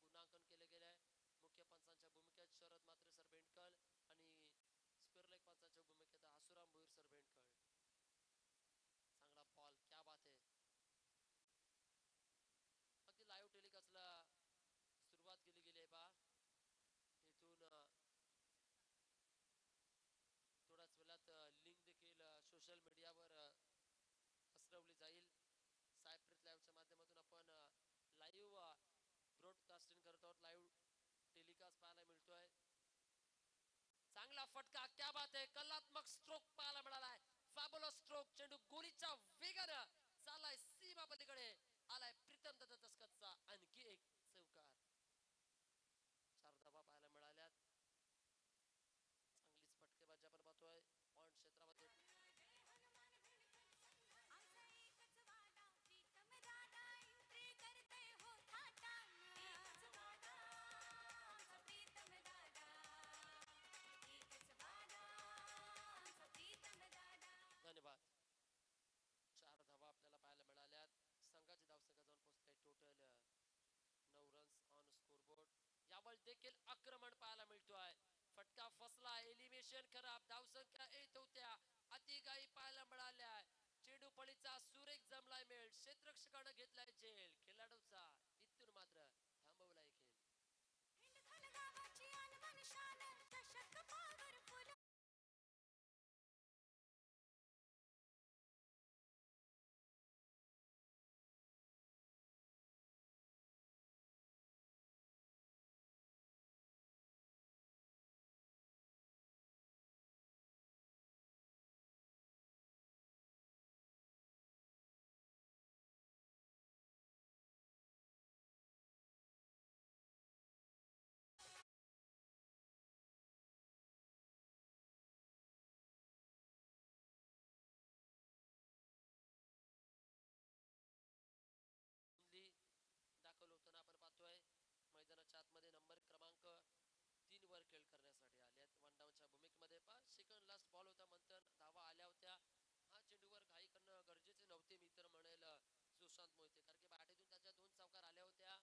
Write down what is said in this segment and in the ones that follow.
गुणांकन केले गेले आहे. मुख्य पंचांच्या भूमिकेत शरद मात्रे सर भेंडकल आणि स्पिरलेक पंचांच्या भूमिकेत आसुराम भोईर सर भेंडकल. चांगला बॉल, क्या बात आहे. अगदी लाईव्ह टेलिकास्टला सुरुवात केली गेली आहे बा. इथून थोड्याच वेळात लिंक देखील सोशल मीडियावर पसरवली जाईल. सायप्रेस लाईव्हच्या माध्यमातून आपण लाईव्ह ब्रॉडकास्टिंग करत आहोत. लाईव्ह टेलिकास्ट पाहायला मिळतोय. चांगला फटका, क्या बात आहे. कलात्मक स्ट्रोक पाहायला मिळाला आहे. Fabulous stroke. चेंडू गोलीच्या वेगानं चाललाय सीमा पलीकडे. आलाय प्रीतम दत्त तस्कतचा आणखी एक चौकार. 4 धावा पाहायला मिळाल्यात. चांगलीच फटकेबाजी आपण पाहतोय पॉइंट क्षेत्रामध्ये. धन्यवाद. 4 धावा आपल्याला पाहायला मिळाल्यात. संघाची धावसंख्या जाऊन पोहोचते टोटल 9 रन्स ऑन स्कोरबोर्ड. यावर देखील आक्रमण पाहायला मिळतोय. फटका फसला, एलिमिनेशन खराब. धावसंख्या 1 होत्या. अतिगाई पाहायला मिळाल्या. चेंडू पळीचा सुरेख जमलाय मेळ. क्षेत्ररक्षकानं घेतलाय झेल. खेळाडूचा इथून मात्र थांबवलाय खेळ. दाखवलं होतं ना आपण पाहतोय. मैदानाच्या आतमध्ये नंबर क्रमांक 3 वर खेळ करण्यासाठी आल्यात. वन डाऊनच्या भूमिकेमध्ये सेकंड लास्ट बॉल होता. मंथन धावा आल्या होत्या. हा चेंडूवर घाई करणं गरजेचे नव्हते मी तर म्हणेल सुशांत मोहिते, कारण की बॅटेतून त्याच्या 2 चौकार आल्या होत्या.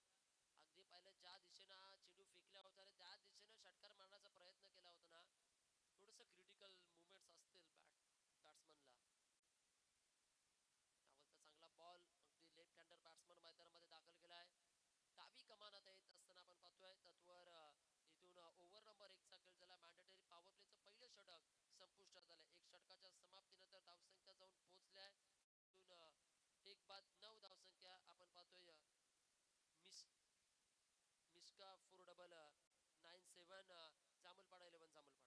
अगदी पाहिलं ज्या दिशेनं चेंडू फेकला होता आणि त्या दिशेनं षटकार मारण्याचा प्रयत्न केला होता ना, थोडंसं क्रिटिकल मुवमेंट्स असतील बॅट्समनला. त्यावरचा चांगला बॉल अगदी लेफ्ट हँडर बॅट्समन मैदानामध्ये दाखल केलाय. डावी कमानात येत असताना आपण पाहतोय तत्वर इथून ओव्हर नंबर 1 चा खेळ झाला. मॅन्डेटरी पॉवर प्लेचं पहिलं षटक संपुष्टात आलंय. 1 षटकाच्या समाप्तीनंतर धावसंख्या जाऊन पोहोचल्या. इथून 1 बाद 9 धावसंख्या आपण पाहतोय. मिस्का 4-97 जामुलपाडा 11 जामुलपाडा.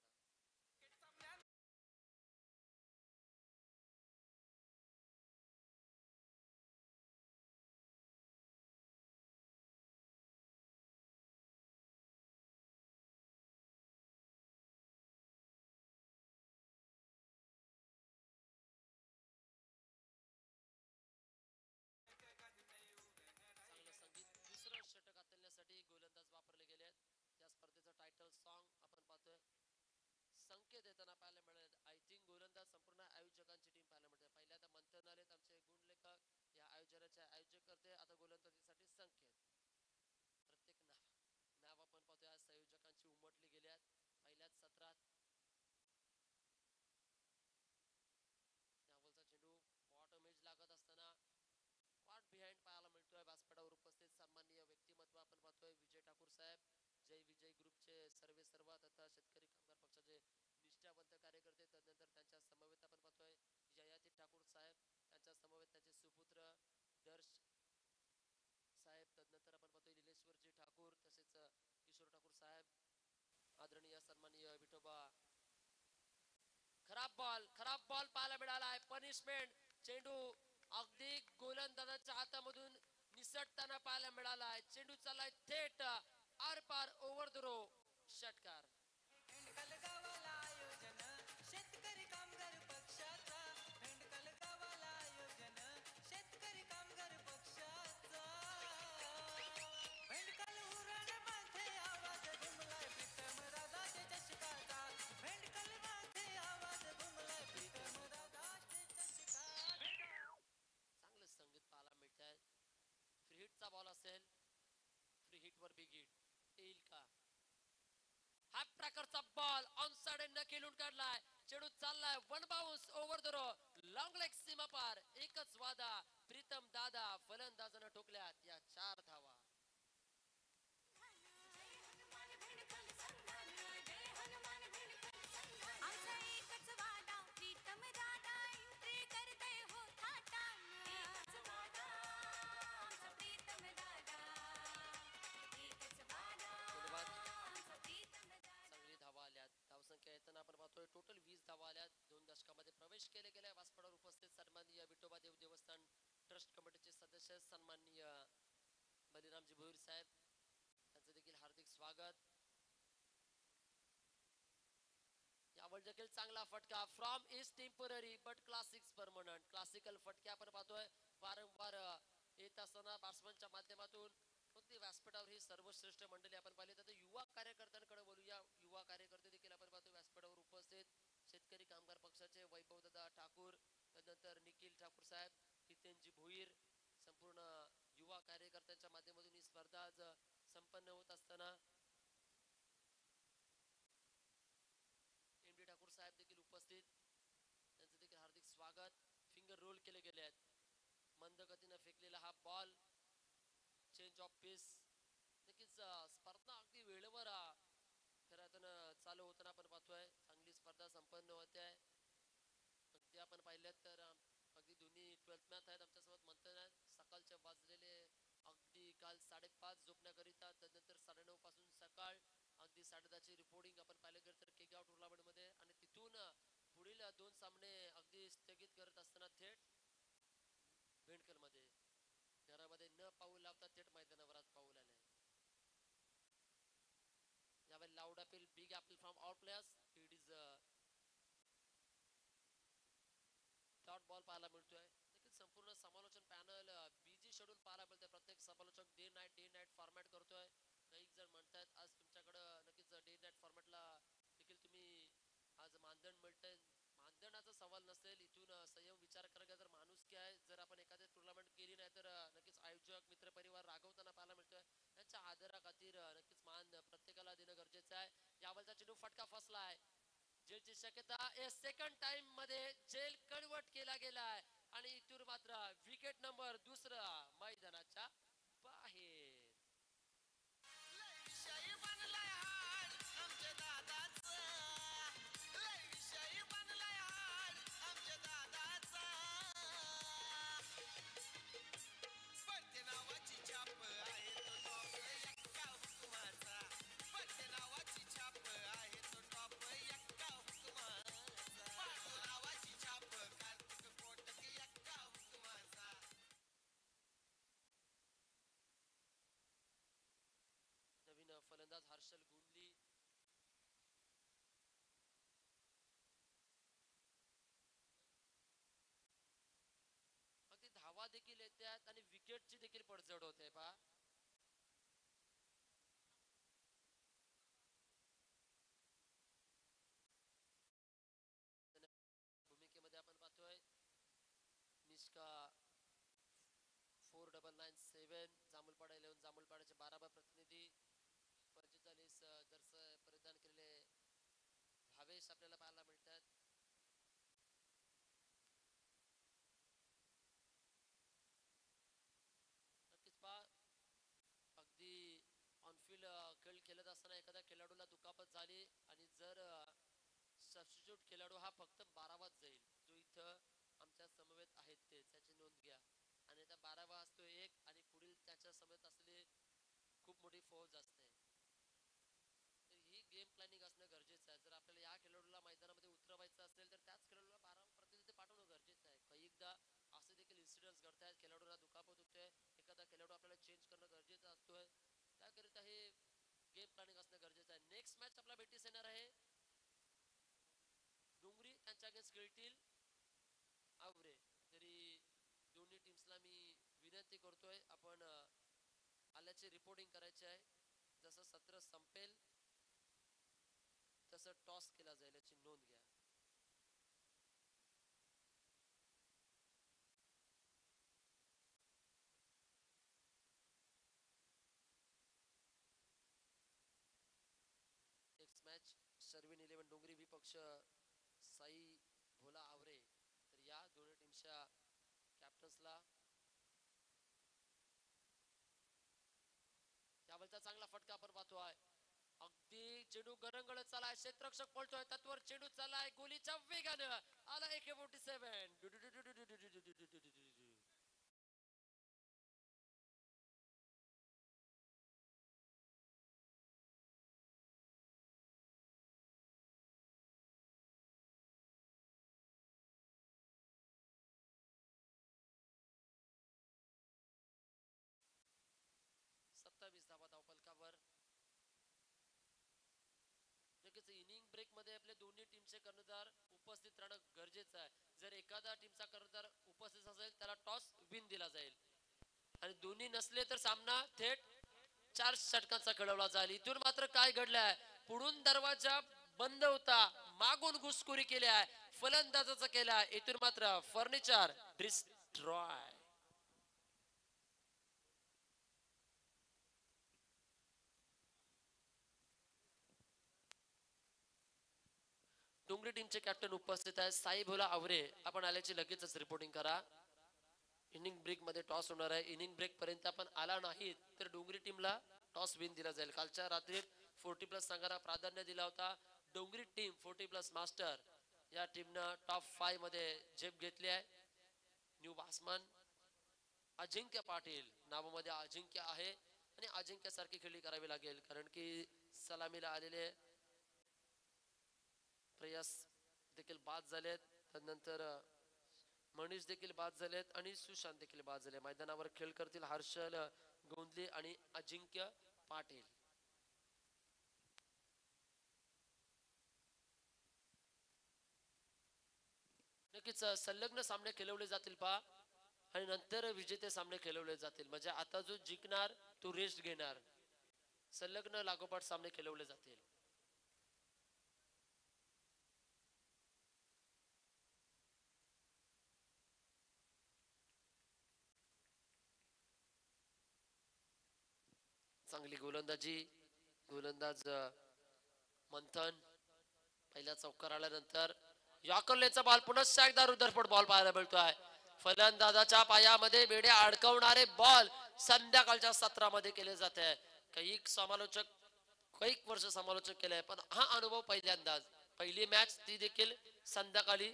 चांगलं संगीत. दुसरं षटक हाताळण्यासाठी गोलंदाज वापरले गेले आहेत. त्या स्पर्धेचं टायटल सॉन्ग आपण पाहतोय. संकेत देताना पाहायला मिळेल. आय थिंक गोलंदाज संपूर्ण आयोजकांची टीम पाहायला मिळते. पहिल्यांदा मंथन आलेत आमचे गुणलेखक. या आयोजनाचे आयोजक करते. आता गोलंदाजीसाठी संकेत. प्रत्येक नाव आपण पाहतोय आज संयोजकांची उमटली गेल्यात पहिल्याच सत्रात. त्यावरचा चेंडू बॉटम एज लागत असताना कॉट बिहाइंड पाहायला मिळतोय. व्यासपीठावर उपस्थित सन्माननीय व्यक्तिमत्व आपण पाहतोय. विजय ठाकूर साहेब, जय विजय ग्रुपचे सर्व तथा शेतकरी कामगार पक्षाचे निष्ठावंत कार्यकर्ते. तदनंतर त्यांच्या समवेत आपण पाहतोय जयाती ठाकूर साहेब, त्यांच्या समवेत त्यांचे सुपुत्र दर्श साहेब. तदनंतर आपण पाहतोय निलेश्वरजी ठाकूर, तसेच किशोर ठाकूर साहेब. आदरणीय सन्माननीय विठोबा. खराब बॉल पाहायला मिळाला आहे. पनिशमेंट. चेंडू अगदी गोलंदाजाच्या हातामधून निसटताना पाहायला मिळाला आहे. चेंडू चाललाय थेट आरपार ओव्हर द रो. षटकार. शेतकरी कामगार पक्षाचा भेंडकल गावाला आयोजन. शेतकरी कामगार पक्षाचा भेंडकल उरण मध्ये आवाज घुमलाय प्रीतम दादाच्या चषकाचा. भेंडकल मध्ये आवाज घुमलाय प्रीतम दादाच्या चषकाचा. चांगलं संगीत पाहायला मिळत आहे. फ्री हिटचा बॉल असेल. फ्री हिट वर बिग हिट. आहे one bounce over the rope long leg सीमा पार एकच वादा प्रीतम दादा फलंदाजानं ठोकल्यात या 4 धावा चांगली धावा आल्यात धावसंख्या येताना आपण पाहतोय टोटल 20 धावा आल्यात 2 दशकामध्ये प्रवेश केले गेल्या व्यासपीठावर उपस्थित सन्माननीय विठोबा देव देवस्थान ट्रस्ट कमिटीचे सदस्य सन्माननीय बलिरामजी भोईर साहेब यांचं देखील हार्दिक स्वागत यावर देखील चांगला फटका from is temporary but classics permanent classical फटके आपण पाहतोय वारंवार येत असताना बॅट्समनच्या माध्यमातून कोणती व्यासपीठावर ही सर्वश्रेष्ठ मंडळी आपण पाहिली तर युवा कार्यकर्त्यांकडे बोलूया युवा कार्यकर्ते देखील आपण पाहतो व्यासपीठावर उपस्थित शेतकरी कामगार पक्षाचे वैभवदादा ठाकूर त्यानंतर निखिल ठाकूर साहेब हितेनजी भोईर संपूर्ण युवा कार्यकर्त्यांच्या माध्यमातून ही स्पर्धा आज संपन्न होत असताना एम डी ठाकूर साहेब देखील उपस्थित त्यांचं देखील हार्दिक स्वागत फिंगर रोल केले गेले आहेत मंद गतीनं फेकलेला हा बॉल चेंज ऑफ पेस नक्कीच स्पर्धा अगदी वेळेवर खरं चालू होताना आपण पाहतोय चांगली स्पर्धा संपन्न होते आहे अगदी आपण पाहिल्यात तर अगदी दोन्ही 12th मॅच आहेत आमच्यासोबत म्हणतात सकाळचे वाजलेले अगदी काल 5:30 झोपण्याकरिता त्यानंतर 9:30 पासून सकाळ अगदी 10:30ची रिपोर्टिंग आपण पाहिलं गेलं तर केगाव टुर्नामेंटमध्ये आणि तिथून पुढील 2 सामने अगदी स्थगित करत असताना थेट भेंडकलमध्ये घरामध्ये न पाऊल लावता थेट मैदानावर आज पाऊल आले यावेळी loud appeal big appeal from all players it is dot ball पाहायला मिळतोय नक्कीच संपूर्ण समालोचन पॅनल बिजी शेड्यूल पाहायला मिळतोय प्रत्येक समालोचक डे नाईट फॉर्मॅट करतोय काही जण म्हणतात आज तुमच्याकडं नक्कीच डे नाईट फॉर्मॅटला देखील तुम्ही आज मानधन मिळतंय मानधनाचा सवाल नसेल इथून संयम विचार करा जर माणूस काय आहे जर आपण एखादी टुर्नामेंट केली नाही तर नक्कीच आयोजक मित्रपरिवार रागवताना पाहायला मिळतोय त्यांच्या आदरा खातीर नक्कीच मान प्रत्येकाला देणं गरजेचं आहे यावरचा चेंडू फटका फसलाय जेलची शक्यता सेकंड टाइम मध्ये जेल कन्वर्ट केला गेलाय आणि इथून मात्र विकेट नंबर 2 मैदानाच्या बाहेर नवीन फलंदाज हर्षल गुंडली अगदी धावा देखील येतात आणि विकेटची देखील पडझड होते पहा भूमिकेमध्ये आपण पाहतोय निष्का 4997 जांभूलपाडा 11 जांभूलपाड्याचे 12 प्रतिनिधी 45 जर्सी परिधान केलेले भावेश आपल्याला पाहायला मिळतात नक्कीच पहा अगदी ऑनफिल्ड खेळ खेळत असताना एखाद्या खेळाडूला दुखापत झाली आणि जर सबस्टिट्यूट खेळाडू हा फक्त 12वाच जाईल जो इथं आमच्या समवेत आहेत तेच त्याची नोंद घ्या आणि त्या 12वा असतो एक आणि पुढील त्याच्या समवेत असलेली खूप मोठी फौज असते तर ही गेम प्लॅनिंग असणं गरजेचं आहे जर आपल्याला या खेळाडूला मैदानामध्ये उतरवायचं असेल तर त्याच खेळाडूला 12 प्रतिनिधी पाठवणं गरजेचं आहे काही एकदा असे देखील इन्सिडेंट्स घडतात खेळाडूला दुखापत होते एखादा खेळाडू आपल्याला चेंज करणं गरजेचं असतोय त्याकरिता हे गेम प्लॅनिंग असणं गरजेचं आहे नेक्स्ट मॅच आपला भेटीस येणार आहे डोंगरी त्यांच्या अगेन्स्ट खेळतील आवरे तरी दोन्ही टीम्सला मी विनंती करतोय आपण आल्याची रिपोर्टिंग करायची आहे जसं सत्र संपेल तसं टॉस केला जाईल याची नोंद घ्या नेक्स्ट मॅच सर्विन 11 डोंगरी विपक्ष साई भोला आवरे. तर या दोन्ही टीमच्या कॅप्टन्सला यावेळचा चांगला फटका आपण पाहतोय. अगदी चेंडू गरंगळत चालाय, क्षेत्ररक्षक पळतोय, त्यातवर चेंडू चाललाय गोलीच्या वेगानं. आला AK-47. सत्तावीस धावा धावफलकावर. नक्कीच इनिंग ब्रेक मध्ये आपले दोन्ही टीमचे कर्णधार उपस्थित राहणं गरजेचं आहे. जर एखादा टीमचा कर्णधार उपस्थित असेल त्याला टॉस विन दिला जाईल, आणि दोन्ही नसले तर सामना थेट 4 षटकांचा खेळवला जाईल. इथून मात्र काय घडलंय, पुढून दरवाजा बंद होता, मागून घुसखोरी केली आहे, फलंदाजाचा केला. इथून मात्र फर्निचर डिस्ट्रॉय. डोंगरी टीमचे कॅप्टन उपस्थित आहे साई भोला आवरे. आपण आल्याची लगेचच रिपोर्टिंग करा. इनिंग ब्रेक मध्ये टॉस होणार आहे. इनिंग ब्रेक पर्यंत आपण आला नाही तर डोंगरी टीमला टॉस विन दिला जाईल. कालच्या रात्रीत 40+ संघाला प्राधान्य दिला होता. डोंगरी टीम 40+ मास्टर या टीमनं टॉप 5 मध्ये झेप घेतली आहे. न्यू बॅट्समन अजिंक्य पाटील नावामध्ये अजिंक्य आहे, आणि अजिंक्य सारखी खेळी करावी लागेल, कारण की सलामीला आलेले प्रयास देखील बाद झालेत. त्यानंतर मनीष देखील बाद झालेत आणि सुशांत देखील बाद झाले. मैदानावर खेळ करतील हर्षल गोंदले आणि अजिंक्य पाटील. नक्कीच संलग्न सामने खेळवले जातील पहा, आणि नंतर विजेते सामने खेळवले जातील. म्हणजे आता जो जिंकणार तो रेस्ट घेणार. संलग्न लागोपाठ सामने खेळवले जातील. चांगली गोलंदाजी. गोलंदाज मंथन पहिल्या चौकार आल्यानंतर याकर्लेचा बॉल पुन्हा एकदा रुदरफोर्ड बॉल पाहायला मिळतोय. फलंदाजाच्या पायामध्ये बेडे अडकवणारे बॉल संध्याकाळच्या सत्रामध्ये केले जाते. काही समालोचक काही वर्ष समालोचक केले, पण हा अनुभव पहिल्यांदाच. पहिली मॅच ती देखील संध्याकाळी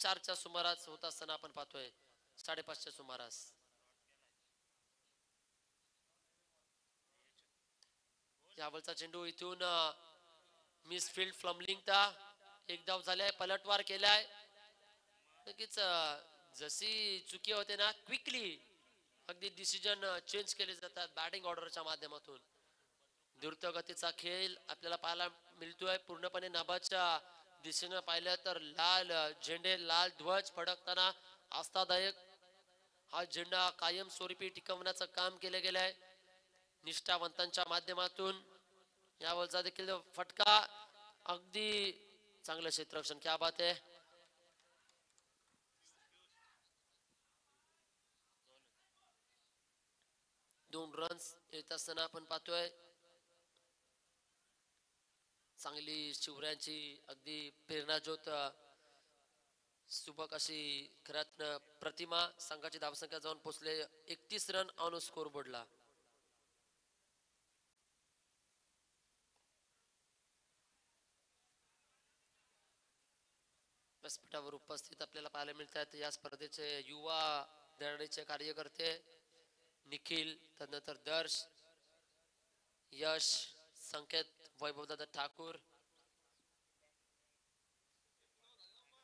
4च्या सुमारास होत असताना आपण पाहतोय, 5:30च्या सुमारास. यावरचा चेंडू इथून मिस फील्ड फ्लमलिंगता. एक धाव झालाय, पलटवार केलाय. नक्कीच जशी चुकी होते ना, क्विकली अगदी डिसिजन चेंज केले जातात बॅटिंग ऑर्डरच्या माध्यमातून. द्रुतगतीचा खेळ आपल्याला पाहायला मिळतोय. पूर्णपणे नाबाच्या दिशेनं पाहिलं तर लाल झेंडे, लाल ध्वज फडकताना आस्थादायक. हा झेंडा कायमस्वरूपी टिकवण्याचं काम केलं गेलंय निष्ठावंतांच्या माध्यमातून. यावरचा देखील फटका. अगदी चांगलं क्षेत्ररक्षण, क्या बात आहे. 2 रन्स येत असताना आपण पाहतोय. चांगली शिवरायांची अगदी प्रेरणाज्योत सुबक अशी खऱ्यात प्रतिमा. संघाची धावसंख्या जाऊन पोहोचले 31 रन ऑन स्कोर बोर्डला. व्यासपीठावर उपस्थित आपल्याला पाहायला मिळतात या स्पर्धेचे युवा धडाडीचे कार्यकर्ते निखिल, त्यानंतर दर्श, यश, संकेत, वैभवदादा ठाकूर.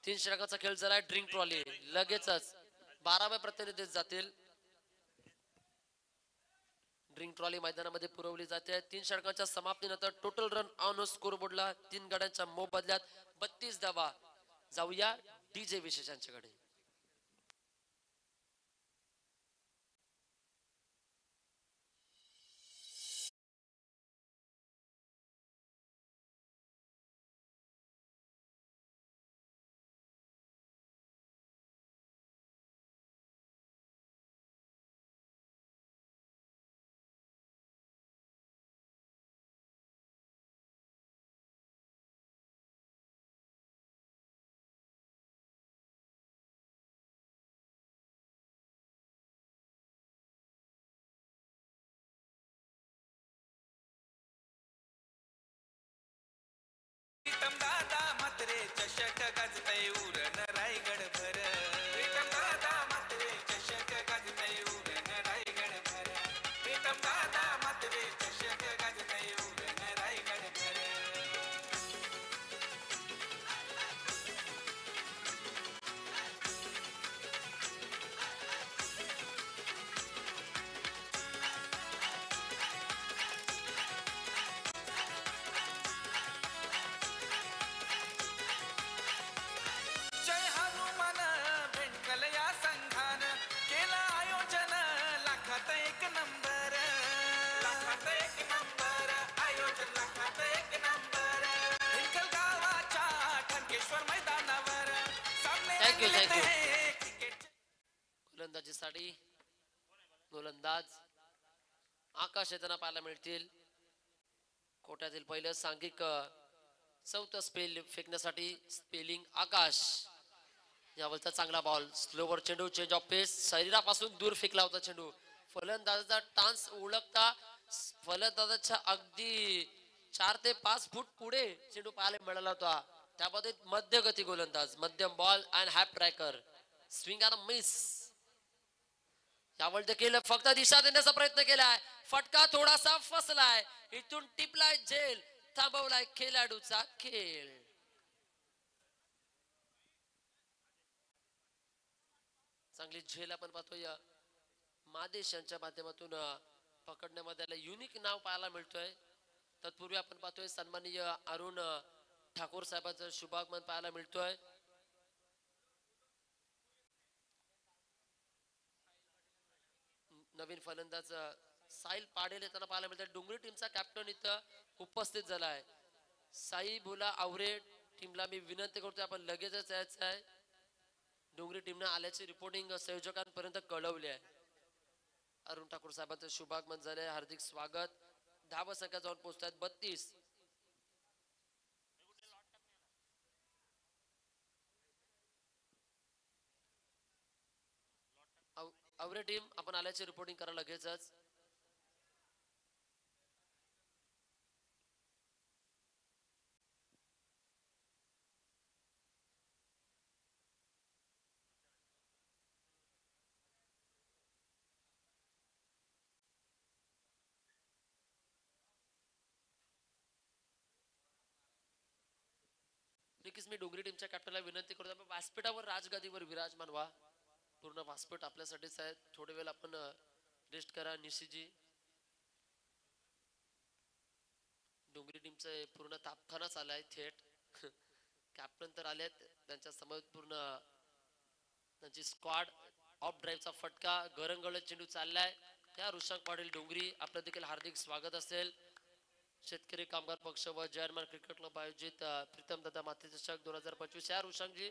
3 षटकांचा खेळ झालाय. ड्रिंक ट्रॉली लगेचच 12व्या प्रतिनिधीत जातील. ड्रिंक ट्रॉली मैदानामध्ये पुरवली जाते. 3 षटकांच्या समाप्तीनंतर टोटल रन ऑन स्कोर बोर्डला 3 गड्यांच्या मोबदल्यात 32 धावा. जाऊया DJ विशेषांच्याकडे. प्रीतम दादा म्हात्रे चषक गाजतय उरण रायगड भर प्रीतम दादा म्हात्रे चषक गाजतय उरण रायगड भर प्रीतम दादा म्हात्रे चषक गाजतय उरण रायगड भर जय हनुमान भेटकल या संघान केलं आयोजन लाखात एक नंबर आयोजन लाखात एक नंबर भेटकल गावाच्या ठणकेश्वर मैदानावर सामने Thank you, thank you. रंगले क्रिकेट गोलंदाजीसाठी गोलंदाज आकाश येताना पाहायला मिळतील. कोट्यातील पहिलं सांघिक चौथं स्पेल फेकण्यासाठी स्पेलिंग आकाश. यावरचा चांगला बॉल स्लोवर चेंडू चेंज ऑफ पेस शरीरापासून दूर फेकला होता चेंडू. फलंदाजाचा टान्स ओळखता फलंदाजाच्या अगदी 4 ते 5 फूट पुढे चेंडू पाहायला मिळाला होता. त्यामध्ये मध्यगती गोलंदाज मध्यम बॉल अँड हॅप ट्रॅकर स्विंग आर मिस. यावर देखील फक्त दिशा देण्याचा प्रयत्न केलाय. फटका थोडासा फसलाय. इथून टिपलाय झेल थांबवलाय खेळाडूचा खेळ. चांगली झेल आपण पाहतोय मादेश यांच्या माध्यमातून पकडण्यामध्ये आलं. युनिक नाव पाहायला मिळतोय. तत्पूर्वी आपण पाहतोय सन्माननीय अरुण ठाकूर साहेबांचं शुभागमन पाहायला मिळतोय. नवीन फलंदाज साहिल पाडेल येताना पाहायला मिळतात. डोंगरी टीमचा कॅप्टन इथं उपस्थित झालाय. साई भोला आवरे टीमला मी विनंती करतोय आपण लगेचच यायचं आहे. डोंगरी टीमनं आल्याची रिपोर्टिंग संयोजकांपर्यंत कळवली आहे. अरुण ठाकूर साहेबांचं शुभागमन झालंय. हार्दिक स्वागत. धावा संख्या जाऊन पोहोचतात 32. आवरे टीम आपण आल्याची रिपोर्टिंग करा लगेचच. नक्कीच मी डोंगरी टीमच्या कॅप्टनला विनंती करतो आपण व्यासपीठावर राजगादीवर विराजमान व्हा. पूर्ण व्यासपीठ आपल्यासाठीच आहे. थोडे वेळ आपण रेस्ट करा. निशीजी डोंगरी टीमचं पूर्ण तापखानाच आलाय थेट. कॅप्टन तर आलेत. त्यांच्या समोर पूर्ण त्यांची स्क्वॉड. ऑफ ड्राईव्हचा फटका गरंगळ चेंडू चाललाय. त्या ऋषांक पाटील डोंगरी आपलं देखील हार्दिक स्वागत असेल. शेतकरी कामगार पक्ष व जयमान क्रिकेट क्लब आयोजित प्रीतम दादा माते चषक 2025 या ऋषांकजी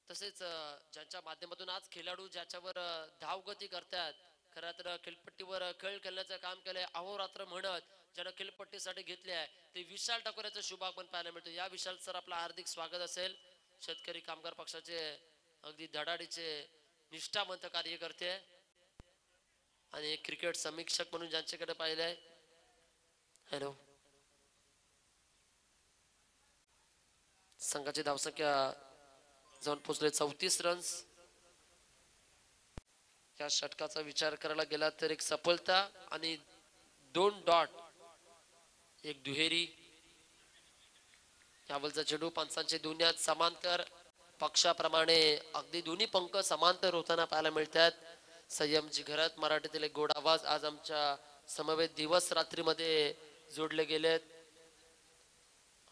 तसेच ज्यांच्या माध्यमातून आज खेळाडू ज्याच्यावर धावगती करतात. खरं तर खेळपट्टीवर खेळ खेळण्याचं काम केलंय अहोरात्र म्हणत ज्यानं खेळपट्टीसाठी घेतले आहे ते विशाल ठाकूर याचं शुभागमन पाहायला मिळतो. या विशाल सर आपलं हार्दिक स्वागत असेल. शेतकरी कामगार पक्षाचे अगदी धडाडीचे निष्ठावंत कार्यकर्ते आणि क्रिकेट समीक्षक म्हणून ज्यांच्याकडे पाहिलंय. हॅलो संघाची धावसंख्या जाऊन पोहोचले 34 रन्स. या षटकाचा विचार करायला गेला तर एक सफलता आणि 2 डॉट एक दुहेरी. यावलचा चेंडू पंचांचे दुनियात समांतर पक्षाप्रमाणे अगदी दोन्ही पंख समांतर होताना पाहायला मिळतात. संयमजी घरात मराठीतील एक गोड आवाज आज आमच्या समवेत दिवस रात्रीमध्ये जोडले गेलेत.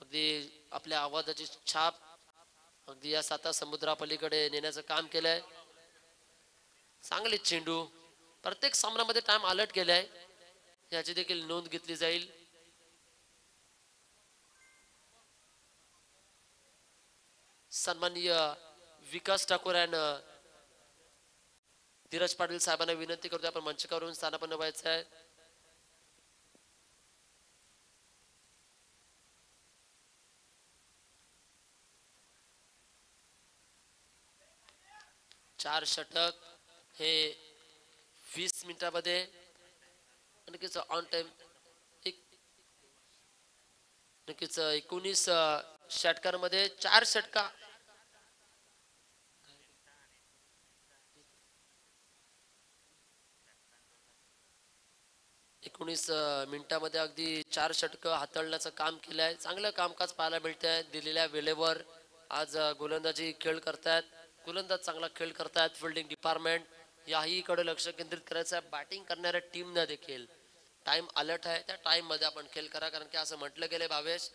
अगदी आपल्या आवाजाची छाप अगदी या 7 समुद्रापलीकडे नेण्याचं काम केलंय. चांगले चेंडू प्रत्येक सामन्यामध्ये टाइम अलर्ट केलाय याची देखील नोंद घेतली जाईल. सन्माननीय विकास ठाकूर यांना धीरज पाटील साहेबांना विनंती करतो आपण मंचकावरून स्थानापन्न व्हायचं आहे. चार षटक हे 20 मिनिटांमध्ये आणि ऑन टाइम नक्कीच 19 षटकांमध्ये 4 षटका 19 मिनिटामध्ये अगदी 4 षटकं हाताळण्याचं काम केलं आहे. चांगलं कामकाज पाहायला मिळतंय दिलेल्या वेळेवर. आज गोलंदाजी खेळ करतायत, गोलंदाज चांगला खेळ करतायत. फिल्डिंग डिपार्टमेंट याहीकडे लक्ष केंद्रित करायचं आहे. बॅटिंग करणाऱ्या टीमनं देखील टाइम अलर्ट आहे, त्या टाइम मध्ये आपण खेळ करा. कारण की असं म्हटलं गेलंय भावेश,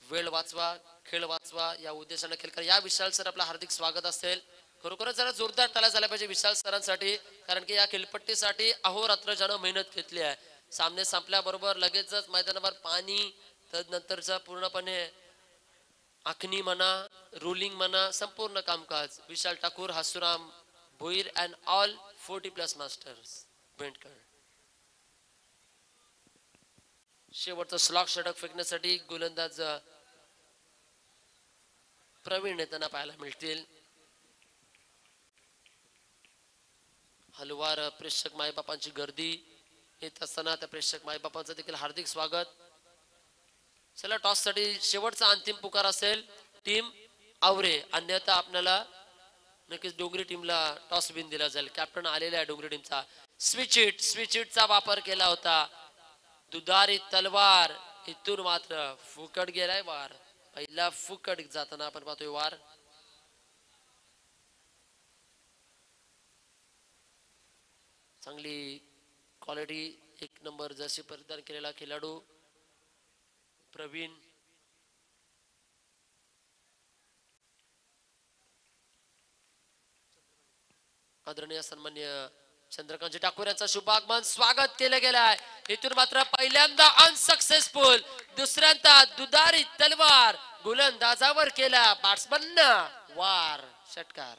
वेळ वाचवा खेळ वाचवा या उद्देशाने खेळ करा. या विशाल सर आपलं हार्दिक स्वागत असेल. खरोखरच जरा जोरदार टाळ्या झाल्या पाहिजे विशाल सरांसाठी, कारण की या खेळपट्टीसाठी अहोरात्र ज्यानं मेहनत घेतली आहे. सामने संपल्याबरोबर लगेचच मैदानावर पाणी, तदनंतरचा पूर्णपणे आखणी म्हणा, रुलिंग म्हणा, संपूर्ण कामकाज Vishal Thakur, Hasuram Bhoir and all 40+ masters Bendkar. शेवटचं स्लॉक षटक फेकण्यासाठी गोलंदाज प्रवीण येताना पाहायला मिळतील. हलवार प्रेक्षक मायबापांची गर्दी येत असताना त्या प्रेक्षक मायबापांचं देखील हार्दिक स्वागत. चला टॉस साठी शेवटचा अंतिम पुकार असेल टीम आवरे, अन्यथा आपल्याला नक्कीच डोंगरी टीमला टॉस बिन दिला जाईल. कॅप्टन आलेला आहे डोंगरी टीमचा. स्विच हिटचा वापर केला होता. दुधारी तलवार इथून मात्र फुकट गेलाय वार. पहिला फुकट जाताना आपण पाहतोय वार. चांगली क्वालिटी एक नंबर जर्सी परिधान केलेला खेळाडू प्रवीण. आदरणीय सन्मान्य चंद्रकांत ठाकूर यांचा शुभ आगमन स्वागत केलं गेलं आहे. इथून मात्र पहिल्यांदा अनसक्सेसफुल, दुसऱ्यांदा दुधारी तलवार गोलंदाजावर केला बॅट्समन वार. षटकार.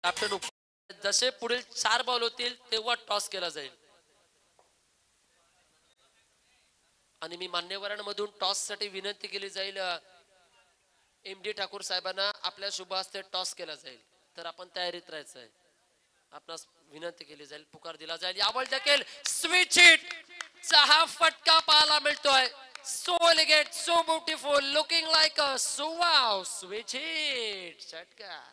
कॅप्टन जसे पुढील 4 बॉल होतील तेव्हा टॉस केला जाईल. आणि मी मान्यवरांमधून टॉस साठी विनंती केली जाईल. MD ठाकूर साहेबांना आपल्या शुभ हस्ते टॉस केला जाईल, तर आपण तयारीत राहायचं आहे. आपणास विनंती केली जाईल, पुकार दिला जाईल. यावर देखील स्विच हिट चा हा फटका पाहायला मिळतोय. So elegant, so beautiful, looking like a so wow. Switch hit षटकार.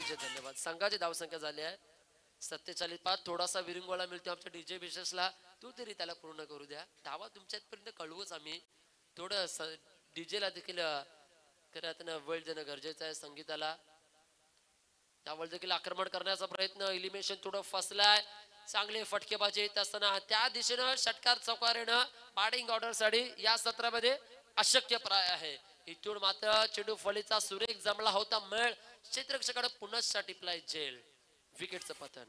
धन्यवाद. संघाची धावसंख्या झाली आहे 47. थोडासा विरंगुळा मिळतो आमच्या डीजे विशेषला, तू तरी त्याला पूर्ण करू द्या. धावा तुमच्यापर्यंत कळवूच आम्ही. थोडं डीजेला देखील वेळ देणं गरजेचं आहे. संगीताला त्यावर देखील आक्रमण करण्याचा प्रयत्न. इलिमिनेशन थोडं फसलाय. चांगले फटकेबाजी येत असताना त्या दिशेनं षटकार चौकारेनं बॅटिंग ऑर्डर साठी या सत्रामध्ये अशक्यप्राय आहे. इथून मात्र चेंडू फळीचा सुरेख जमला होता मेळ. क्षेत्ररक्षकाकडे पुन्हा टिपलाय जेल. विकेटचं पतन.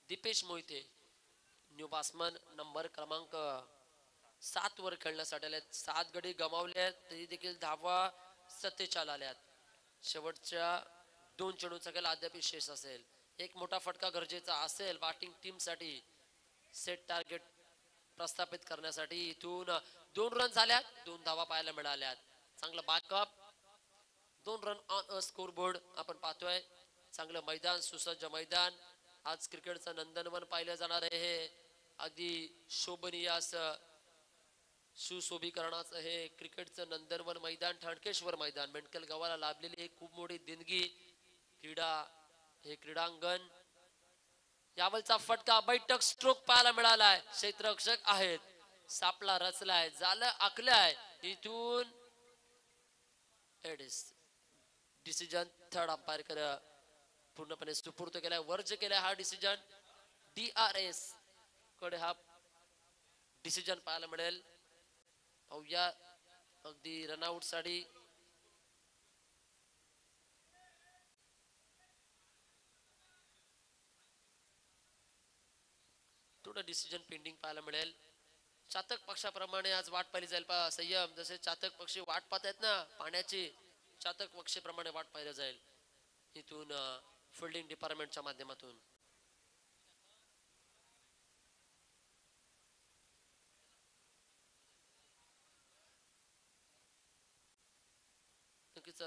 Dipesh Mohite new batsman number क्रमांक 7 वर खेळण्यासाठी आलेत. 7 गडी गमावले तरी देखील धावा 47 आल्यात. शेवटच्या 2 चेंडूंचा खेळ अद्याप शेष असेल. एक मोठा फटका गरजेचा असेल बॅटिंग टीम साठी सेट टार्गेट प्रस्थापित करण्यासाठी. इथून 2 रन झाल्यात, 2 धावा पाहायला मिळाल्यात. चांगलं backup, 2 run on a score board आपण पाहतोय. चांगलं मैदान, सुसज्ज मैदान. आज क्रिकेटचं नंदनवन पाहिलं जाणार आहे. हे अगदी शोभनीय असं सुशोभीकरणाचं हे क्रिकेटचं नंदनवन मैदान ठाणकेश्वर मैदान मेंढकल गावाला लाभलेली एक खूप मोठी देणगी क्रीडा हे क्रीडांगण यावलचा फटका बैठक स्ट्रोक पाहायला मिळालाय क्षेत्ररक्षक आहेत सापला रचलाय झालं आखलाय इथून डिसिजन थर्ड अंपायर कडे पूर्णपणे सुपूर्द केलाय वर्ज केलाय हा डिसिजन DRS कडे हा डिसिजन पाहायला मिळेल पाहूया अगदी रनआउट साठी थोडं डिसिजन पेंडिंग पाहायला मिळेल चातक पक्षाप्रमाणे आज वाट पाहिली जाईल पा संयम जसे चातक पक्षी वाट पाहत आहेत ना पाण्याची चातक पक्षीप्रमाणे वाट पाहिलं जाईल इथून फिल्डिंग डिपार्टमेंटच्या माध्यमातून नक्कीच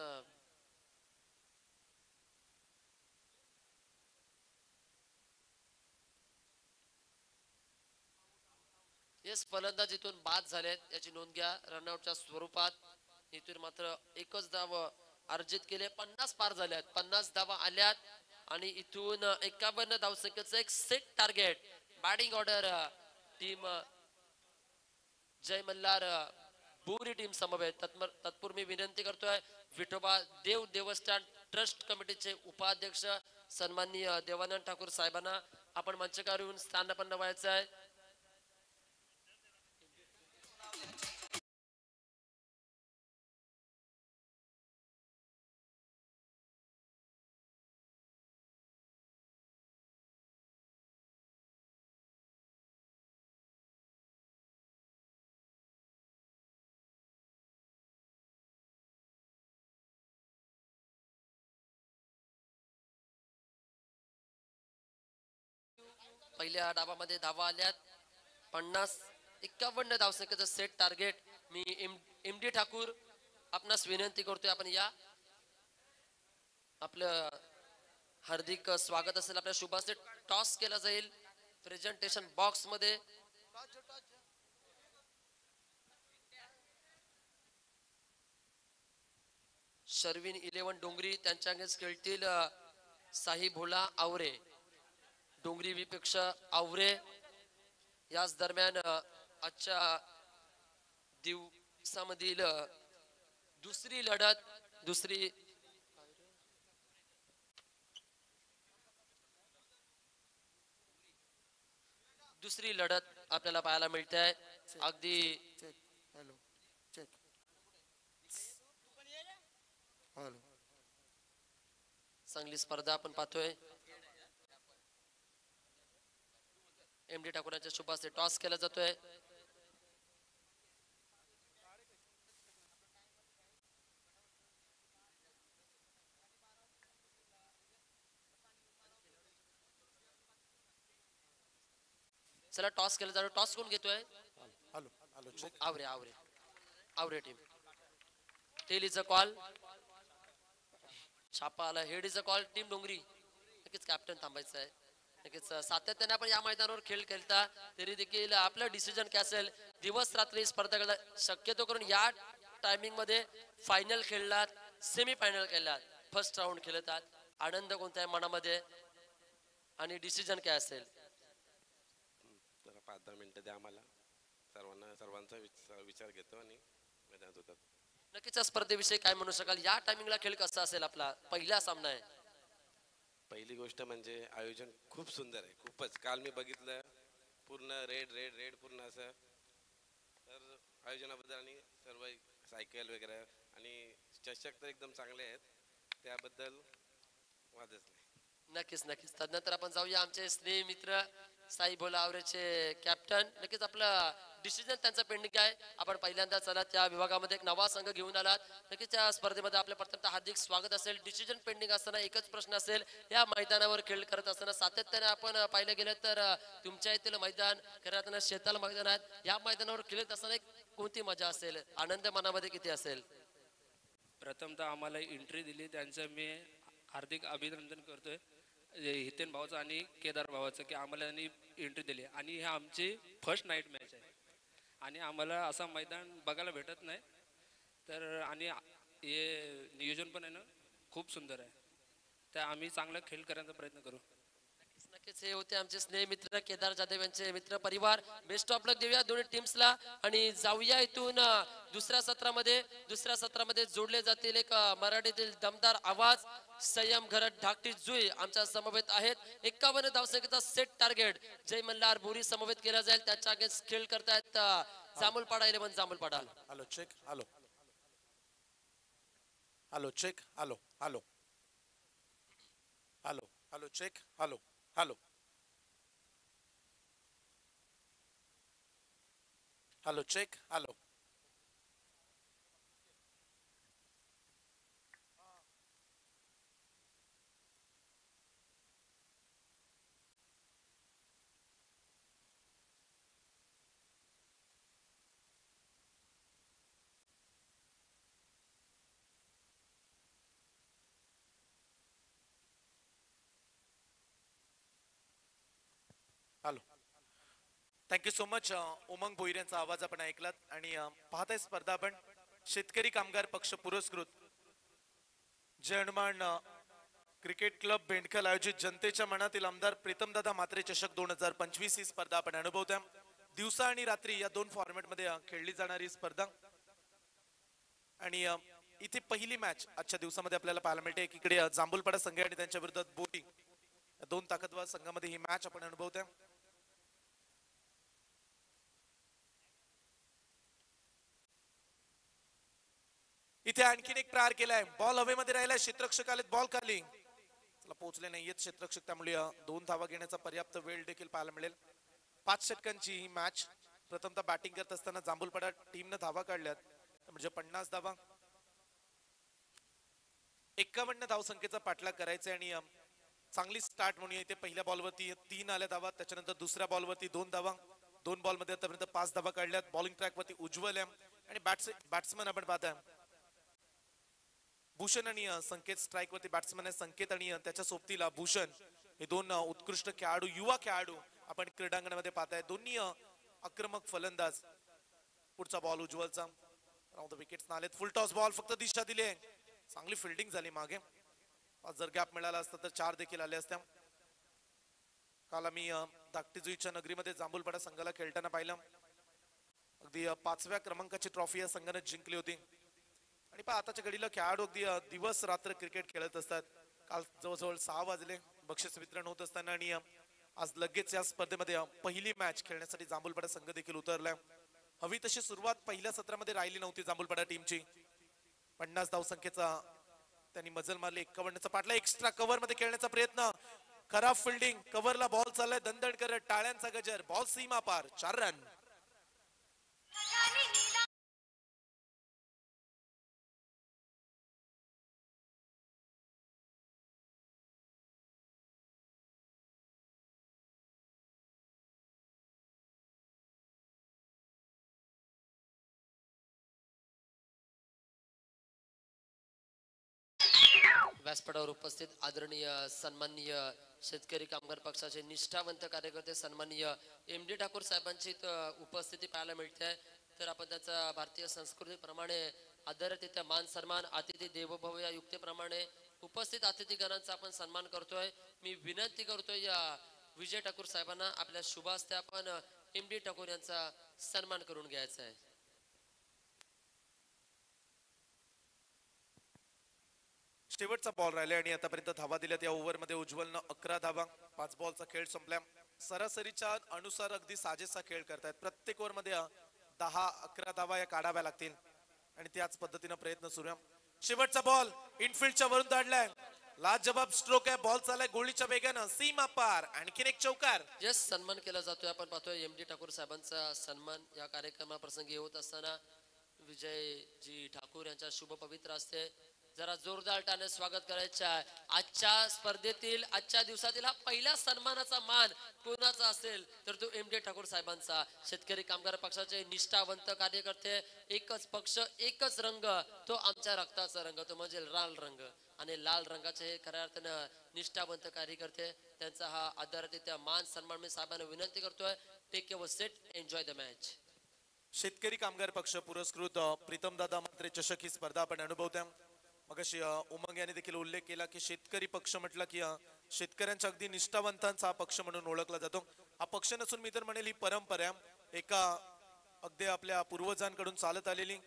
येस फलंदाज इथून बाद झालेत याची नोंद घ्या रनआउटच्या स्वरूपात इथून मात्र एकच धाव अर्जित केले 50 पार झाल्यात 50 धावा आल्यात आणि इथून 51 धावसंख्येचं एक set target batting order team Jay Malhar बुरी टीम समवेत तत्पूर्वी मी विनंती करतोय विठोबा देव देवस्थान ट्रस्ट कमिटीचे उपाध्यक्ष सन्माननीय देवानंद ठाकूर साहेबांना आपण मंचकावर येऊन स्थानापन्न व्हायचं आहे पहिल्या डावामध्ये धावा आल्यात 51 धावसंख्येचं सेट टार्गेट मी MD ठाकूर आपणास विनंती करतोय आपण या आपलं हार्दिक स्वागत असेल आपल्या शुभाचे टॉस केला जाईल प्रेझेंटेशन बॉक्स मध्ये शर्विन 11 डोंगरी त्यांच्या अगेन्स्ट खेळतील साई भोला आवरे डोंगरी विपेक्षा आवरे याच दरम्यान आजच्या दिवसामधील दुसरी लढत दुसरी लढत आपल्याला पाहायला मिळते आहे अगदी हॅलो चेक हॅलो चांगली स्पर्धा आपण पाहतोय MD ठाकूरांच्या शुभाचे टॉस केला जातोय चला टॉस केला जातो टॉस कोण घेतोय हॅलो हॅलो चेक आवरे आवरे आवरे team tail is a call छापा आला head is a call team Dongri नक्कीच कॅप्टन थांबायचं आहे नक्कीच सातत्याने आपण या मैदानावर खेळ खेळता तरी देखील आपलं डिसिजन काय असेल दिवस रात्री स्पर्धेकडे शक्यतो करून या टायमिंग मध्ये फायनल खेळलात सेमी फायनल खेळलात फर्स्ट राऊंड खेळतात आनंद कोणता आहे मनामध्ये आणि डिसिजन काय असेल जरा 5-10 मिनिटं द्या आम्हाला सर्वांचा विचार घेतो आणि मैदानात होतात नक्कीच या स्पर्धेविषयी काय म्हणू शकाल या टायमिंगला खेळ कसा असेल आपला पहिला सामना आहे पहिली गोष्ट म्हणजे आयोजन खूप सुंदर आहे खूपच काल मी बघितलं पूर्ण रेड रेड रेड पूर्ण असं तर आयोजनाबद्दल आणि सर्व सायकल वगैरे आणि चषक तर एकदम चांगले आहेत त्याबद्दल वादच नाही नक्कीच नक्कीच तदनंतर आपण जाऊया आमचे स्नेही मित्र साई भोला आवरेचे कॅप्टन नक्कीच आपलं डिसिजन त्यांचा पेंडिंग आहे आपण पहिल्यांदा चला त्या विभागामध्ये एक नवा संघ घेऊन आलात नक्कीच त्या स्पर्धेमध्ये आपल्या प्रथमतः हार्दिक स्वागत असेल डिसिजन पेंडिंग असताना एकच प्रश्न असेल या मैदानावर खेळ करत असताना सातत्याने आपण पाहिलं गेलं तर तुमच्या येथील मैदान खरं शेताला मैदान आहेत या मैदानावर खेळत असताना एक कोणती मजा असेल आनंद मनामध्ये किती असेल प्रथमतः आम्हाला एंट्री दिली त्यांचं मी हार्दिक अभिनंदन करतोय हितेन भावाचं आणि केदार भावाचं की आम्हाला त्यांनी एंट्री दिली आणि ही आमची फर्स्ट नाईट मॅच आहे आणि आम्हाला असं मैदान बघायला भेटत नाही. तर आणि हे नियोजन पण आहे ना खूप सुंदर आहे. तर आम्ही चांगला खेळ करण्याचा प्रयत्न करू. नक्कीच हे होते आमचे स्नेह मित्र केदार जाधव यांचे मित्र परिवार. बेस्ट ऑफ लक देऊया दोन्ही टीम्सला आणि जाऊया इथून दुसऱ्या सत्रामध्ये जोडले जातील एक मराठीतील दमदार आवाज संयम घरत धाकटी जुई आमच्या समवेत आहेत. 51 धावसंख्येचा सेट टार्गेट जय मल्हार बोरी समवेत केला जाईल. त्याच्या अगेन्स्ट खेळ करतायत Jambhulpada 11 Jambhulpada. Hello check hello hello check hello hello hello hello check hello hello hello check hello hello thank you so much. Umang Bhoir यांचा आवाज आपण ऐकलात आणि पाहताय स्पर्धा आपण शेतकरी कामगार पक्ष पुरस्कृत जयहनुमान क्रिकेट क्लब बेंडखल आयोजित जनतेच्या मनातील आमदार प्रीतमदादा म्हात्रे चषक 2025 ही स्पर्धा आपण अनुभवतोय. दिवसा आणि रात्री या दोन फॉर्मॅट मध्ये खेळली जाणारी स्पर्धा आणि इथे पहिली मॅच आजच्या दिवसामध्ये आपल्याला पाहायला मिळते. एकीकडे जांभूलपाडा संघ आणि त्यांच्या विरोधात बोरी या दोन ताकदवार संघामध्ये ही मॅच आपण अनुभवतोय. इथे आणखीन एक प्रहार केलाय. बॉल हवेमध्ये राहिलाय. क्षेत्ररक्षक आलेत बॉल खाली. चला पोहोचले नाहीयेत क्षेत्ररक्षक त्यामुळे 2 धावा घेण्याचा पर्याप्त वेळ देखील पाहायला मिळेल. 5 षटकांची ही मॅच. प्रथमतः बॅटिंग करत असताना जांभूलपाडा टीमनं धावा काढल्यात म्हणजे 50 धावा. 51 धावसंख्येचा पाठलाग करायचा आणि चांगली स्टार्ट म्हणून इथे पहिल्या बॉलवरती 3 आल्या धावा. त्याच्यानंतर दुसऱ्या बॉलवरती 2 धावा. 2 बॉलमध्ये आतापर्यंत 5 धावा काढल्यात. बॉलिंग ट्रॅक वरती उज्ज्वल आहे आणि बॅट्समन आपण पाहताय भूषण आणि संकेत. स्ट्राईक वरती बॅट्समन आहे संकेत आणि त्याच्या सोबतीला भूषण. हे दोन उत्कृष्ट खेळाडू युवा खेळाडू आपण क्रीडांगणामध्ये पाहताय. दोन्ही आक्रमक फलंदाज. पुढचा बॉल उज्ज्वलचा. विकेट्स आलेत. फुल टॉस बॉल फक्त दिशा दिली आहे. चांगली फिल्डिंग झाली मागे. जर गॅप मिळाला असता तर 4 देखील आले असत्या. काल आम्ही धाकटीजुईच्या नगरीमध्ये जांभूलपाडा संघाला खेळताना पाहिलं. अगदी 5व्या क्रमांकाची ट्रॉफी या संघाने जिंकली होती आणि आताच्या घडीला खेळाडू अगदी दिवस रात्र क्रिकेट खेळत असतात. काल जवळजवळ 6 वाजले बक्षीस वितरण होत असताना आणि आज लगेच या स्पर्धेमध्ये पहिली मॅच खेळण्यासाठी जांभूलपाडा संघ देखील उतरलाय. हवी तशी सुरुवात पहिल्या सत्रामध्ये राहिली नव्हती जांभूलपाडा टीमची. 50 धावसंख्येचा त्यांनी मजल मारली. 51चा पाठला. एक्स्ट्रा कव्हर मध्ये खेळण्याचा प्रयत्न. खराब फिल्डिंग. कव्हरला बॉल चाललाय दणदण करत. टाळ्यांचा गजर. बॉल सीमा पार. 4 रन. व्यासपीठावर उपस्थित आदरणीय सन्माननीय शेतकरी कामगार पक्षाचे निष्ठावंत कार्यकर्ते सन्माननीय MD ठाकूर साहेबांची उपस्थिती पाहायला मिळते आहे. तर आपण त्याचा भारतीय संस्कृतीप्रमाणे आदरातिथ्य मान सन्मान अतिथी देवोभव या युक्तीप्रमाणे उपस्थित अतिथीगणांचा आपण सन्मान करतोय. मी विनंती करतोय या विजय ठाकूर साहेबांना आपल्या शुभ हस्ते आपण MD ठाकूर यांचा सन्मान करून घ्यायचा आहे. शेवटचा बॉल राहिला आणि आतापर्यंत धावा दिल्यात या ओव्हरमध्ये उज्ज्वलनं 11 धावा. 5 बॉलचा खेळ संपला. सरासरीच्या अनुसार अगदी साजेसा खेळ करतायत. प्रत्येक ओव्हरमध्ये 10-11 धावा या काढाव्या लागतील आणि त्याच पद्धतीने प्रयत्न सुरू आहे. शेवटचा बॉल इनफिल्डच्या वरून धाडलाय. लाजवाब स्ट्रोक आहे. बॉल चाललाय गोळीच्या वेगानं सीमा पार. आणखीन एक चौकार. यस सन्मान केला जातोय. आपण पाहतोय MD ठाकूर साहेबांचा सन्मान या कार्यक्रमाप्रसंगी होत असताना विजयजी ठाकूर यांच्या शुभ पवित्र असते जरा जोरदार टाने स्वागत करायचे आहे. आजच्या स्पर्धेतील आजच्या दिवसातील हा पहिला सन्मानाचा मान कोणाचा असेल तर तो MD ठाकूर साहेबांचा. शेतकरी कामगार पक्षाचे निष्ठावंत कार्यकर्ते. एकच पक्ष एकच रंग तो आमच्या रक्ताचा रंग तो म्हणजे लाल रंग आणि लाल रंगाचे खऱ्या अर्थानं निष्ठावंत कार्यकर्ते त्यांचा हा आदरातिथ्य मान सन्मान मी साहेबांना विनंती करतोय. Take your seat enjoy the match. Shetkari Kamgar पक्ष पुरस्कृत प्रीतमदादा मात्रे चषक ही स्पर्धा आपण अनुभवत्या. मगाशी उमंग यांनी देखील उल्लेख केला की शेतकरी पक्ष म्हटलं की शेतकऱ्यांच्या अगदी निष्ठावंतांचा हा पक्ष म्हणून ओळखला जातो. हा पक्ष नसून मी तर म्हणेल ही परंपरा आहे. एका अगदी आपल्या पूर्वजांकडून चालत आलेली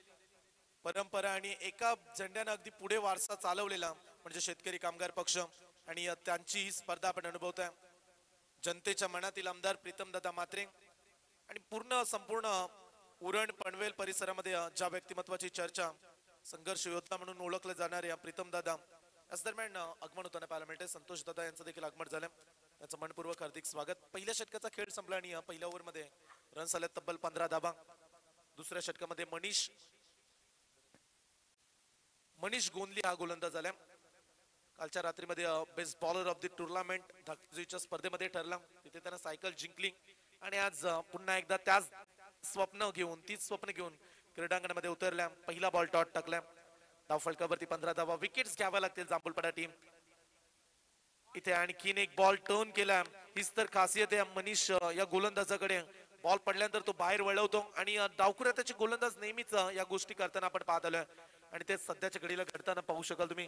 परंपरा आणि एका झेंड्यानं अगदी पुढे वारसा चालवलेला म्हणजे शेतकरी कामगार पक्ष. आणि त्यांची ही स्पर्धा आपण अनुभवतोय. जनतेच्या मनातील आमदार प्रीतमदादा मात्रे आणि संपूर्ण उरण पनवेल परिसरामध्ये ज्या व्यक्तिमत्वाची चर्चा संघर्ष योद्धा म्हणून ओळखले जाणारे प्रीतमदादा याच दरम्यान आगमन होताना पाहायला मिळते. संतोष दादा यांचं देखील आगमन झालं. त्याचं मनपूर्वक हार्दिक स्वागत. पहिल्या षटकाचा खेळ संपला आणि पहिल्या ओव्हरमध्ये रन्स आले तब्बल 15 धावा. दुसऱ्या षटकामध्ये मनीष गोंदली हा गोलंदाज झाला. कालच्या रात्रीमध्ये best bowler of the tournament धाकजीच्या स्पर्धेमध्ये ठरला. तिथे त्यानं सायकल जिंकली आणि आज पुन्हा एकदा तीच स्वप्न घेऊन क्रीडांगणामध्ये उतरल्या. पहिला बॉल टॉट टाकला. धावफलकावरती 15 धावा. विकेट्स घ्याव्या लागतील जांभूलपाडा टीम. इथे आणखीन एक बॉल टर्न केला. हीच तर खासियत आहे मनीष या गोलंदाजाकडे. बॉल पडल्यानंतर तो बाहेर वळवतो आणि डावखुऱ्या त्याचे गोलंदाज नेहमीच या गोष्टी करताना आपण पाहत आलोय आणि ते सध्याच्या घडीला घडताना पाहू शकाल तुम्ही.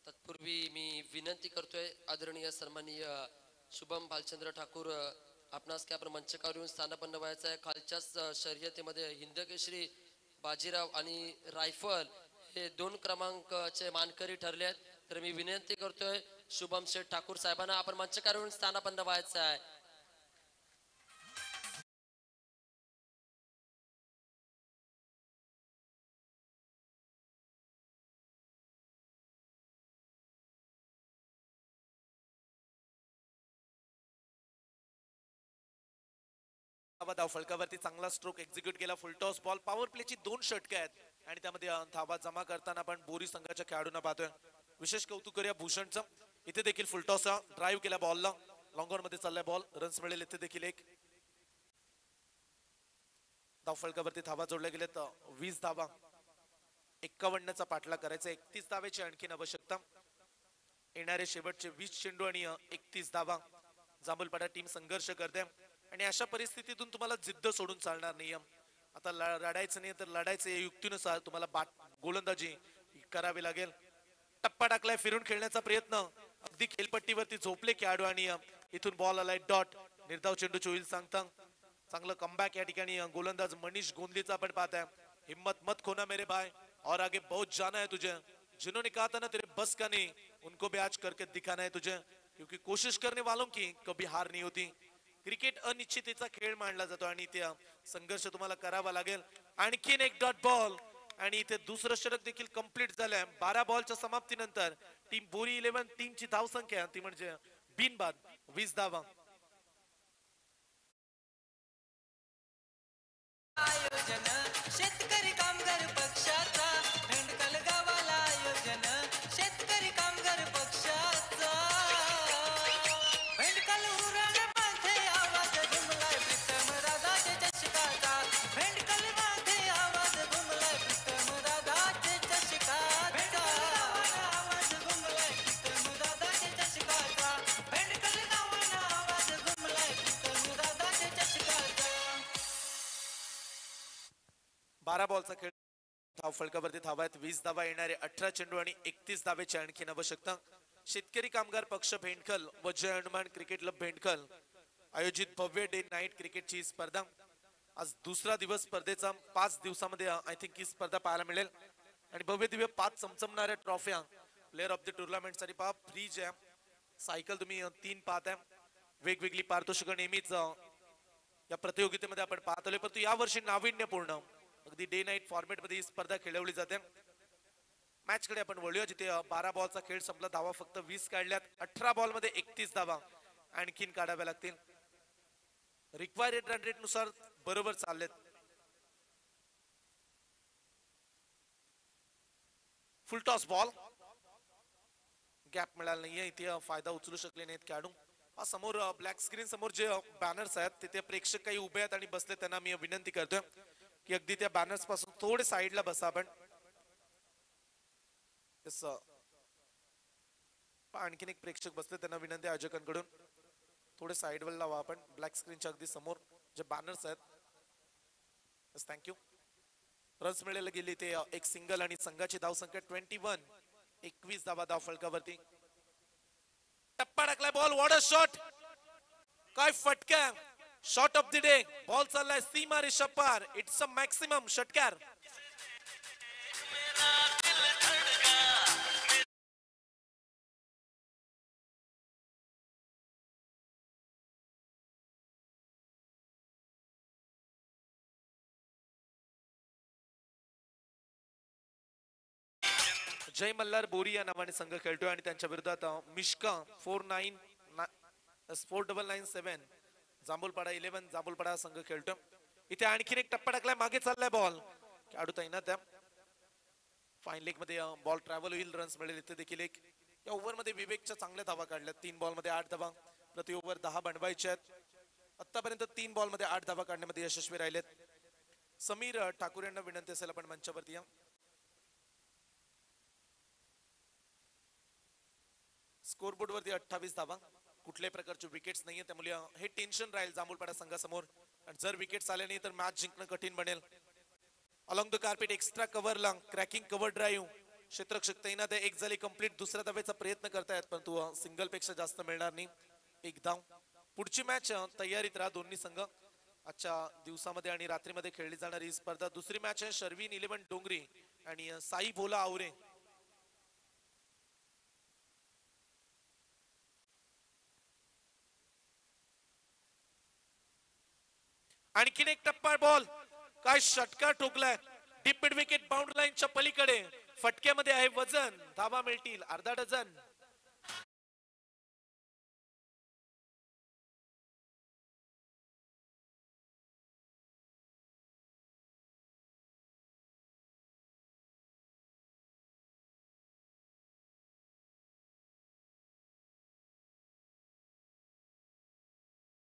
तत्पूर्वी मी विनंती करतोय आदरणीय सन्माननीय शुभम भालचंद्र ठाकूर आपणास काय आपण मंचकावर येऊन स्थानापन्न व्हायचं आहे. खालच्याच शर्यतीमध्ये हिंदकेसरी बाजीराव आणि रायफल हे 2 क्रमांकचे मानकरी ठरले आहेत. तर मी विनंती करतोय शुभम शेठ ठाकूर साहेबांना आपण मंचकावर येऊन स्थानापन्न व्हायचं आहे. धाव फलकावरती चांगला स्ट्रोक एक्झिक्यूट केला. Full toss ball. पॉवर प्लेची 2 षटके आहेत आणि त्यामध्ये धावा जमा करताना आपण बोरी संघाच्या खेळाडूंना पाहतोय. विशेष कौतुक करूया भूषणचं. इथे देखील फुलटॉस ड्राईव्ह केला बॉलला. लॉंग ऑन मध्ये चाललाय बॉल. रन्स मिळेल इथे देखील 1. धाव फलकावरती धावा जोडल्या गेल्यात 20 धावा. 51चा पाठलाग करायचा. 31 धावेची आणखीन आवश्यकता. येणारे शेवटचे 20 चेंडू आणि 31 धावा. जांभूलपाडा टीम संघर्ष करते आणि अशा परिस्थितीतून तुम्हाला जिद्द सोडून चालणार नाही. आता लढायचं नाही तर लढायचं या युक्तीनुसार तुम्हाला गोलंदाजी करावी लागेल. टप्पा टाकलाय. फिरून खेळण्याचा प्रयत्न. अगदी खेळपट्टीवरती झोपले खेळाडू आणि इथून बॉल आलाय डॉट. निर्धाव चेंडू होईल सांगता. चांगलं कमबॅक या ठिकाणी गोलंदाज मनीष गोंदलीचा आपण पाहताय. हिम्मत मत खोना मेरे भाई और आगे बहुत जाना है तुझे. जिन्होंने कहा था ना तेरे बस का नहीं उनको भी आज करके दिखाना है तुझे क्योंकि कोशिश करने वालों की कभी हार नहीं होती. क्रिकेट अनिश्चिततेचा खेळ मानला जातो आणि ते संघर्ष तुम्हाला करावा लागेल. आणखीन एक डॉट बॉल आणि इथे दुसरं षटक देखील कंप्लीट झालंय. 12 बॉलच्या समाप्तीनंतर टीम बोरी 11 टीमची धाव संख्या ती म्हणजे बिनबाद 20 धावा. आयोजन शेतकरी कामगार पक्षाचा भेंडकल गावाला आयोजन शेतकरी कामगार पक्षाचा भेंडकल उरण मध्ये आवाज घुमलाय प्रीतम दादाचे चषकाचा. भेंडकल मध्ये आवाज घुमलाय प्रीतम दादाचे चषकाचा. आवाज घुमलाय प्रीतम दादाचे चषकाचा. भेंडकल गावाला आवाज घुमलाय प्रीतम दादाचे चषकाचा. 12 बॉलचा खेळ. धाव फलकावरती धावा आहेत 20 धावा. येणारे 18 चेंडू आणि 31 धावेची आणखीन आवश्यकता. शेतकरी कामगार पक्ष भेंडखल व जय हनुमान क्रिकेट क्लब भेंडखल आयोजित भव्य डे नाईट क्रिकेटची स्पर्धा. आज दुसरा दिवस स्पर्धेचा. 5 दिवसामध्ये आय थिंक ही स्पर्धा पाहायला मिळेल आणि भव्य Divya 5 चमचमणाऱ्या ट्रॉफ्या player of the tournament साठी पहा. फ्रीज आहे. सायकल तुम्ही 3 पाहताय. वेगवेगळी पारितोषिकं नेहमीच या प्रतियोगितेमध्ये आपण पाहत आलोय परंतु यावर्षी नाविन्यपूर्ण अगदी डे नाईट फॉर्मॅट मध्ये ही स्पर्धा खेळवली जाते. मॅच कडे आपण वळूया जिथे 12 बॉलचा खेळ संपला. धावा फक्त 20 काढल्यात. 18 बॉल मध्ये 31 धावा आणखीन काढाव्या लागतील. रिक्वायर्ड रन रेट नुसार बरोबर चाललेत. फुल टॉस बॉल. गॅप मिळाला नाहीये. इथे फायदा उचलू शकले नाहीत खेळाडू. समोर ब्लॅक स्क्रीन समोर जे बॅनर्स आहेत तिथे प्रेक्षक काही उभे आहेत आणि बसले. त्यांना मी विनंती करतोय की अगदी त्या बॅनर्स पासून थोडे साईडला बसा आपण. आणखीन एक प्रेक्षक बसले त्यांना विनंती आयोजकांकडून थोडे साईडवर लावा आपण. ब्लॅक स्क्रीनच्या अगदी समोर जे बॅनर्स आहेत थँक्यू. रन्स मिळायला गेली ते एक सिंगल आणि संघाची धावसंख्या 21. 21 धावा धाव फलकावरती. टप्पा टाकलाय बॉल. What a shot. काय फटका. Shot of the day. Ball चाललाय सीमा रिषभ पार. इट्स अ मॅक्सिमम षटकार. जय मल्हार बोरी या नावाने संघ खेळतोय आणि त्यांच्या विरोधात मिश्का 49997 जांभूलपाडा 11 जांभूलपाडा संघ खेळतोय. इथे आणखीन एक टप्पा टाकलाय. मागे चाललाय बॉल. खेळाडू तैनात आहे. फाईन लेग मध्ये बॉल ट्रॅव्हल होईल. रन्स मिळेल. इथे देखील एक या ओव्हर मध्ये विवेकच्या चांगल्या धावा काढल्या. 3 बॉल मध्ये 8 धावा. प्रति ओव्हर 10 बनवायचे आहेत. आतापर्यंत 3 बॉल मध्ये 8 धावा काढण्यामध्ये यशस्वी राहिलेत. समीर ठाकूर यांना विनंती असेल आपण मंचावरती या. स्कोरबोर्ड वरती 28 धावा. कुठल्याही प्रकारचे विकेट्स नाहीये त्यामुळे हे टेन्शन राहील जांभूलपाडा संघासमोर. आणि जर विकेट्स आले नाही तर मॅच जिंकणं कठीण बनेल. अलॉंग द कार्पेट एक्स्ट्रा कव्हरला क्रॅकिंग कव्हर ड्राईव्ह क्षेत्ररक्षक तैनात आहे. एक झाली कंप्लीट. दुसऱ्या धावेचा प्रयत्न करतायत परंतु सिंगल पेक्षा जास्त मिळणार नाही. एक धाव. पुढची मॅच तयारीत राहा दोन्ही संघ. आजच्या दिवसामध्ये आणि रात्रीमध्ये खेळली जाणारी ही स्पर्धा. दुसरी मॅच आहे शर्विन 11 डोंगरी आणि साई भोला आवरे. आणखीन एक टप्पा बॉल. काय षटकार ठोकलाय. डीप मिड विकेट बाउंड्री लाईनच्या पलीकडे. फटक्यामध्ये आहे वजन. धावा मिळतील अर्धा डझन.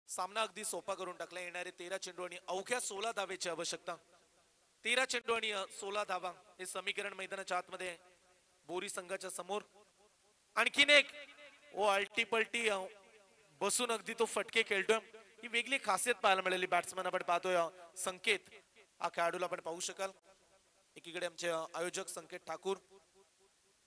सामना अगदी सोपा करून टाकला. येणारे 13 चेंडू आणि अवघ्या 16 धावेची आवश्यकता. 13 चेंडू आणि 16 धावा हे समीकरण मैदानाच्या आतमध्ये बोरी संघाच्या समोर. आणखीन एक अल्टी पलटी बसून अगदी तो फटके खेळतोय. ही वेगळी खासियत पाहायला मिळाली. बॅट्समन आपण पाहतोय संकेत हा खेळाडूला आपण पाहू शकाल. एकीकडे आमचे आयोजक संकेत ठाकूर,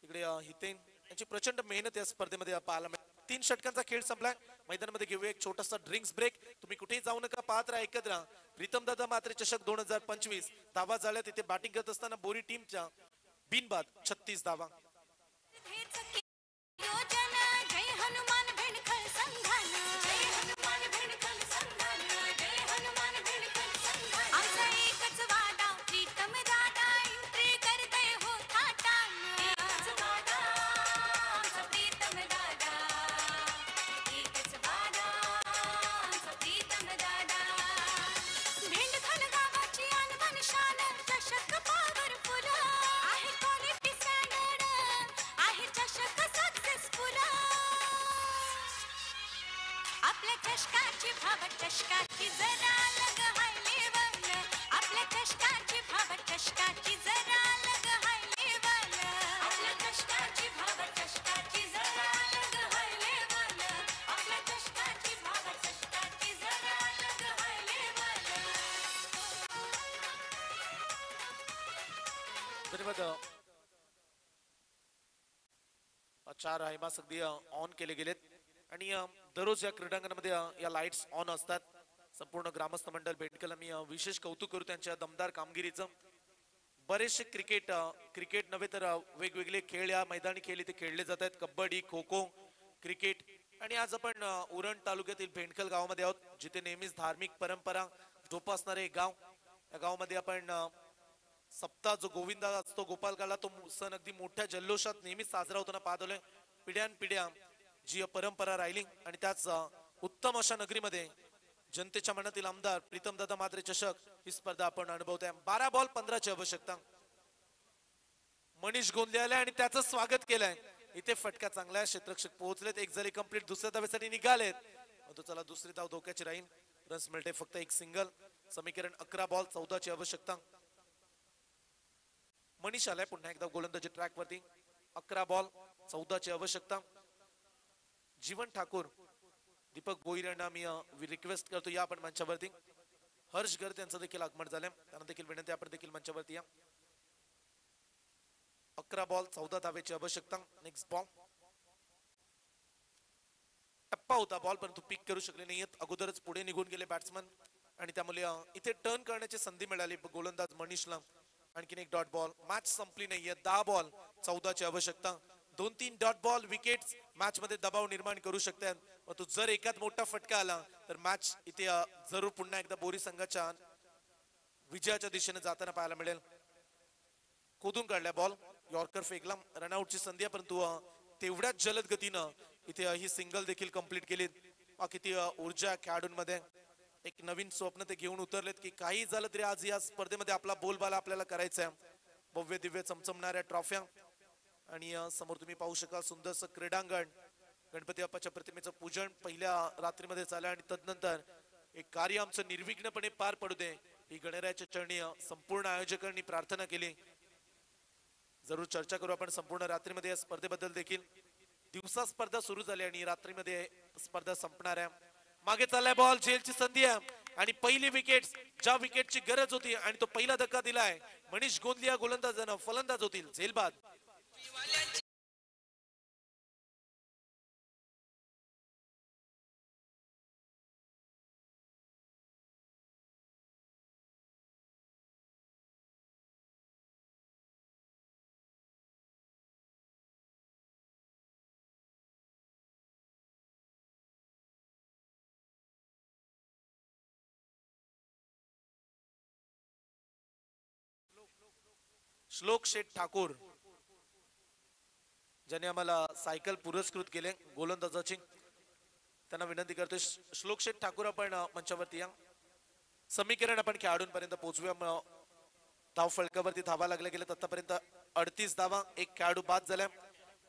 इकडे हितेन यांची प्रचंड मेहनत या स्पर्धेमध्ये पाहायला मिळाली. 3 षटकांचा खेळ संपलाय. मैदानामध्ये घेऊया एक छोटासा ड्रिंक्स ब्रेक. तुम्ही कुठेही जाऊ नका. पाहत राहा ऐकत राहा प्रीतम दादा मात्रे चषक 2025. धावा झाल्या. तिथे बॅटिंग करत असताना बोरी टीमच्या बिनबाद 36 धावा. चषकाची जरा लग हाय लेवल. आपल्या चषकाची भाव चषकाची जरा लग हाय लेवल. आपल्या चषकाची भाव चषकाची जरा लग हाय लेवल. आपल्या चषकाची भाव चषकाची जरा लग हाय लेवल. धन्यवाद. 4 हायमास अगदी ऑन केले गेलेत आणि दररोज या क्रीडांगणामध्ये या लाईट्स ऑन असतात. संपूर्ण ग्रामस्थ मंडळ बेंडकल मी विशेष कौतुक करू त्यांच्या दमदार कामगिरीचं. बरेचसे क्रिकेट नव्हे तर वेगवेगळे खेळ या मैदानी खेळ इथे खेळले जात आहेत. कबड्डी, खो खो, क्रिकेट. आणि आज आपण उरण तालुक्यातील बेंडकल गावामध्ये आहोत जिथे नेहमीच धार्मिक परंपरा जोपासणारे गाव. या गावामध्ये आपण सप्ताह जो गोविंदा असतो गोपालकाला तो सण अगदी मोठ्या जल्लोषात नेहमीच साजरा होताना पाहतोय. पिढ्यानपिढ्या जी परंपरा राहिली आणि त्याच उत्तम अशा नगरीमध्ये जनतेच्या मनातील आमदार प्रीतम दादा मात्रे चषक ही स्पर्धा आपण अनुभवतोय. 12 बॉल 15 ची आवश्यकता. मनीष गोंदले आले आणि त्याचं स्वागत केलंय. इथे फटका चांगला आहे. क्षेत्ररक्षक पोहोचलेत. एक झाली कंप्लीट. दुसऱ्या धावेसाठी निघालेत. तो चला दुसरी धाव धोक्याची राहील. रन्स मिळते फक्त एक सिंगल. समीकरण 11 बॉल 14 ची आवश्यकता. मनीष आलाय पुन्हा एकदा गोलंदाजी ट्रॅक वरती. 11 बॉल 14 ची आवश्यकता. जीवन ठाकूर, दीपक भोईर यांना मी रिक्वेस्ट करतो या आपण मंचावरती. हर्ष गर्ग यांचं देखील आगमन झालंय, त्यांना देखील विनंती आपण देखील मंचावरती या. 11 बॉल 14 धावेची आवश्यकता. नेक्स्ट बॉल टप्पा होता बॉल, परंतु पिक करू शकले नाहीयेत. अगोदरच पुढे निघून गेले बॅट्समन आणि त्यामुळे इथे टर्न करण्याची संधी मिळाली गोलंदाज मनीषला. आणखीन एक डॉट बॉल. मॅच संपली नाहीये. 10 बॉल 14 ची आवश्यकता. 2-3 डॉट बॉल विकेट्स मॅच मध्ये दबाव निर्माण करू शकतात. परंतु जर एकात मोठा फटका आला तर मॅच इथे जरूर पुन्हा एकदा बोरी संघाच्या विजयाच्या दिशेने जाताना पाहायला मिळेल. खोदून काढलाय बॉल, यॉर्कर फेकला, रनआउटची संधी आहे, परंतु तेवढ्याच जलद गतीनं इथे ही सिंगल देखील कंप्लीट केली. किती ऊर्जा खेळाडूंमध्ये. एक नवीन स्वप्न ते घेऊन उतरलेत की काही झालं तरी आज या स्पर्धेमध्ये आपला बोलबाला आपल्याला करायचा आहे. भव्य दिव्य चमचमणाऱ्या ट्रॉफ्या आणि समोर तुम्ही पाहू शकाल सुंदरसं क्रीडांगण. गणपती बाप्पाच्या प्रतिमेचं पूजन पहिल्या रात्रीमध्ये झालं आणि तदनंतर एक कार्य आमचं निर्विघ्नपणे पार पडू दे ही गणरायाच्या चरणी संपूर्ण आयोजकांनी प्रार्थना केली. जरूर चर्चा करू आपण संपूर्ण रात्रीमध्ये या स्पर्धेबद्दल देखील. दिवसा स्पर्धा सुरू झाली आणि रात्रीमध्ये स्पर्धा संपणार आहे. मागे चाललाय बॉल, झेलची संधी आहे आणि पहिली विकेट ज्या विकेटची गरज होती आणि तो पहिला धक्का दिलाय मनीष गोंदलिया गोलंदाजानं. फलंदाज होतील झेलबाद. श्लोक शेठ ठाकूर ज्यांनी आम्हाला सायकल पुरस्कृत केले गोलंदाजाची, त्यांना विनंती करतोय श्लोक शेठ ठाकूर आपण मंचावरती या. समीकरण आपण खेळाडूंपर्यंत पोहोचूया. धाव फलकावरती धावा लागल्या गेल्यात आतापर्यंत 38 धावा. एक खेळाडू बाद झाला.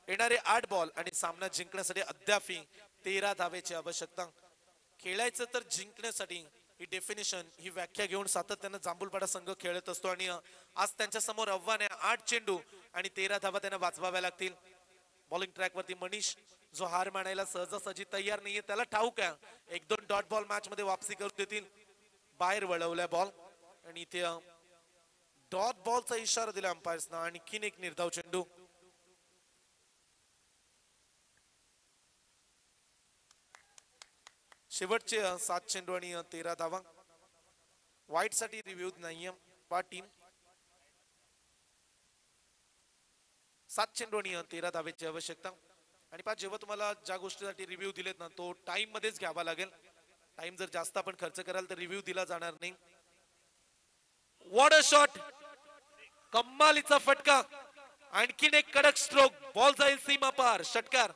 येणारे 8 बॉल आणि सामना जिंकण्यासाठी अद्याप 13 धावेची आवश्यकता. खेळायचं तर जिंकण्यासाठी ही डेफिनेशन ही व्याख्या घेऊन सातत्यानं जांभूलपाडा संघ खेळत असतो आणि आज त्यांच्या समोर आव्हान आहे. 8 चेंडू आणि 13 धावा त्यांना वाचवाव्या लागतील. बॉलिंग ट्रॅक वरती मनीष जो हार मानायला सहजासहजी तयार नाहीये, त्याला ठाऊक आहे 1-2 डॉट बॉल मॅच मध्ये वापसी करून देतील. बाहेर वळवलाय बॉल आणि इथे डॉट बॉलचा इशारा दिला अंपायर्सना. आणखीन एक निर्धाव चेंडू. शेवटचे 7 चेंडू आणि 13 धावा. वाईट साठी रिव्ह्यू नाहीये पा टीम. 7 चेंडू आणि 13 धावेची आवश्यकता. आणि पा जेव्हा तुम्हाला ज्या गोष्टीसाठी रिव्ह्यू दिलेत ना तो टाइम मध्येच घ्यावा लागेल. टाइम जर जास्त आपण खर्च कराल तर रिव्ह्यू दिला जाणार नाही. व्हॉट अ शॉट, कमालीचा फटका. आणखीन एक कडक स्ट्रोक. बॉल जाईल सीमा पार. षटकार.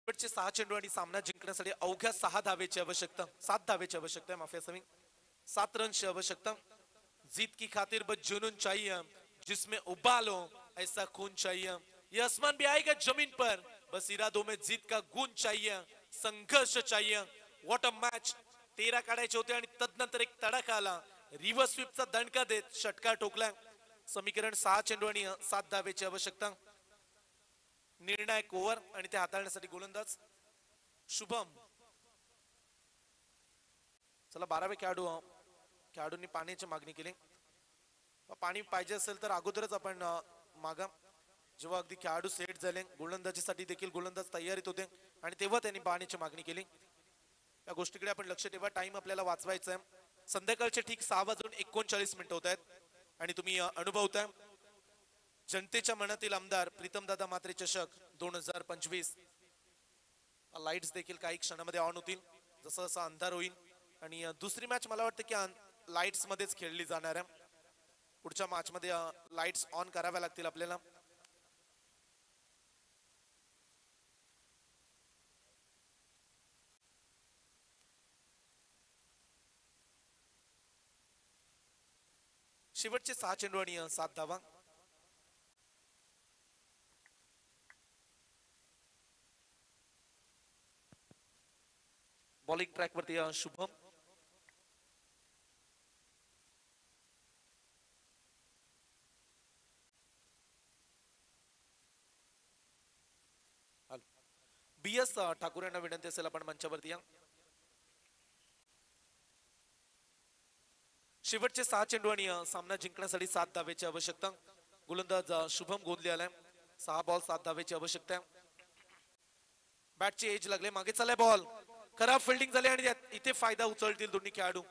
शेवटचे 6 चेंडू आणि सामना जिंकण्यासाठी अवघ्या 6 धावेची आवश्यकता. 7 धावेची आवश्यकता आहे, माफी असावी. 7 रनची आवश्यकता. जीत की खातिर बस जुनून चाहिए, जिसमें उबाल हो ऐसा खून चाहिए. ये आसमान भी आएगा जमीन पर, बस इरादों में जीत का गुण चाहिए, संघर्ष चाहिए. What a match. 13 काढायचे होते आणि तदनंतर एक तडाखा आला. रिव्हर्स स्वीपचा दणका देत षटकार ठोकला. समीकरण 6 चेंडू आणि 7 धावेची आवश्यकता. निर्णायक ओव्हर आणि ते हाताळण्यासाठी गोलंदाज शुभम. चला 12वे खेळाडूंनी पाण्याची मागणी केली. पाणी पाहिजे असेल तर अगोदरच आपण मागा. जेव्हा अगदी खेळाडू सेट झाले गोलंदाजीसाठी देखील गोलंदाज तयारीत होते आणि तेव्हा त्यांनी पाण्याची मागणी केली. या गोष्टीकडे आपण लक्ष ठेवा. टाइम आपल्याला वाचवायचा आहे. संध्याकाळचे ठीक 6:39 होत आहेत आणि तुम्ही अनुभवताय जनतेच्या मनातील आमदार प्रीतमदादा म्हात्रे चषक 2025. लाईट्स देखील काही क्षणामध्ये ऑन होतील जसं जसं अंधार होईल. आणि दुसरी मॅच मला वाटतं की लाईट्स मध्येच खेळली जाणार आहे. पुढच्या मॅच मध्ये लाईट्स ऑन कराव्या लागतील आपल्याला. शेवटचे 6 चेंडू आणि 7 धावा. बॉलिंग ट्रॅक वरती शुभम. BS ठाकूर यांना विनंती असेल आपण मंचावरती या. शेवटचे 6 चेंडू आणि सामना जिंकण्यासाठी 7 धावेची आवश्यकता. गोलंदाज शुभम गोंधले आलाय. 6 बॉल 7 धावेची आवश्यकता. बॅटची एज लागले, मागे चाललाय बॉल, खराब फिल्डिंग झाली आणि इथे फायदा उचलतील दोन्ही खेळाडू.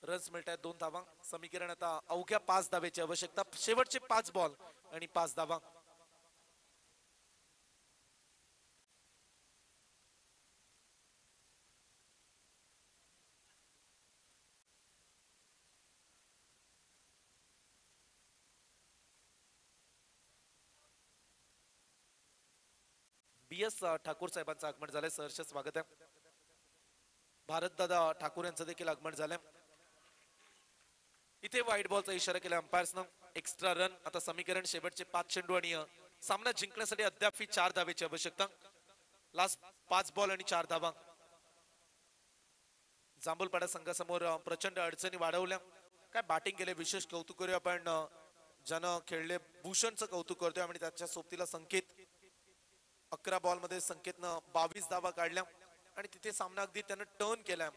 रन्स मिळत आहेत 2 धावा. समीकरण आता अवघ्या 5 धावेची आवश्यकता. शेवटचे 5 बॉल आणि 5 धावा. BS ठाकूर साहेबांचं आगमन झालंय. सहर्ष स्वागत आहे. भारत दादा ठाकूर यांचं देखील आगमन झालंय. इथे व्हाईट बॉलचा इशारा केला अंपायर्सनं. Extra run. आता समीकरण शेवटचे 5 चेंडू आणि सामना जिंकण्यासाठी अद्याप 4 धावेची आवश्यकता. लास्ट 5 बॉल आणि 4 धावा. जांभूलपाडा संघासमोर प्रचंड अडचणी वाढवल्या. काय बॅटिंग केले, विशेष कौतुक करूया आपण ज्यानं खेळले. भूषणचं कौतुक करतोय आणि त्याच्या सोबतीला संकेत. 11 बॉल मध्ये संकेतनं 22 धावा काढल्या आणि तिथे सामना अगदी त्यानं टर्न केलाय.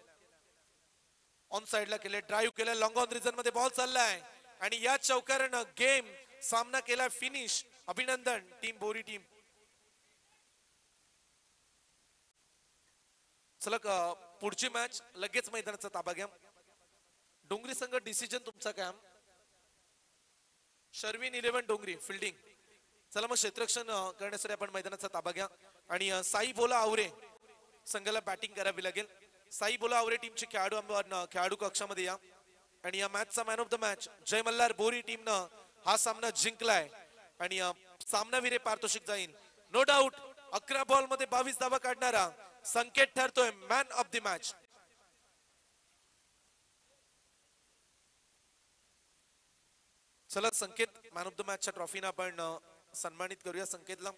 ऑन साइडला केले, ड्राईव्ह केलं, लॉंग ऑन रिझन मध्ये बॉल चाललाय आणि या चौकारानं गेम सामना केला फिनिश. अभिनंदन टीम बोरी टीम. चला पुढची मॅच लगेच मैदानाचा ताबा घ्या. डोंगरी संघ डिसिजन तुमचा काय? शर्विन 11 डोंगरी फिल्डिंग. चला मग क्षेत्ररक्षण करण्यासाठी आपण मैदानाचा ताबा घ्या आणि साई बोला आवरे संघाला बॅटिंग करावी लागेल. साई बोला आवरे टीमचे खेळाडू कक्षामध्ये या. आणि या मॅचचा मॅन ऑफ द मॅच जय मल्हार बोरी टीमनं हा सामना जिंकलाय आणि सामनावीर पारितोषिक जाईल. नो डाऊट 11 बॉल मध्ये 22 धावा काढणारा संकेत ठरतोय मॅन ऑफ द मॅच. चला संकेत मॅन ऑफ द मॅचच्या ट्रॉफीनं आपण सन्मानित करूया संकेतला.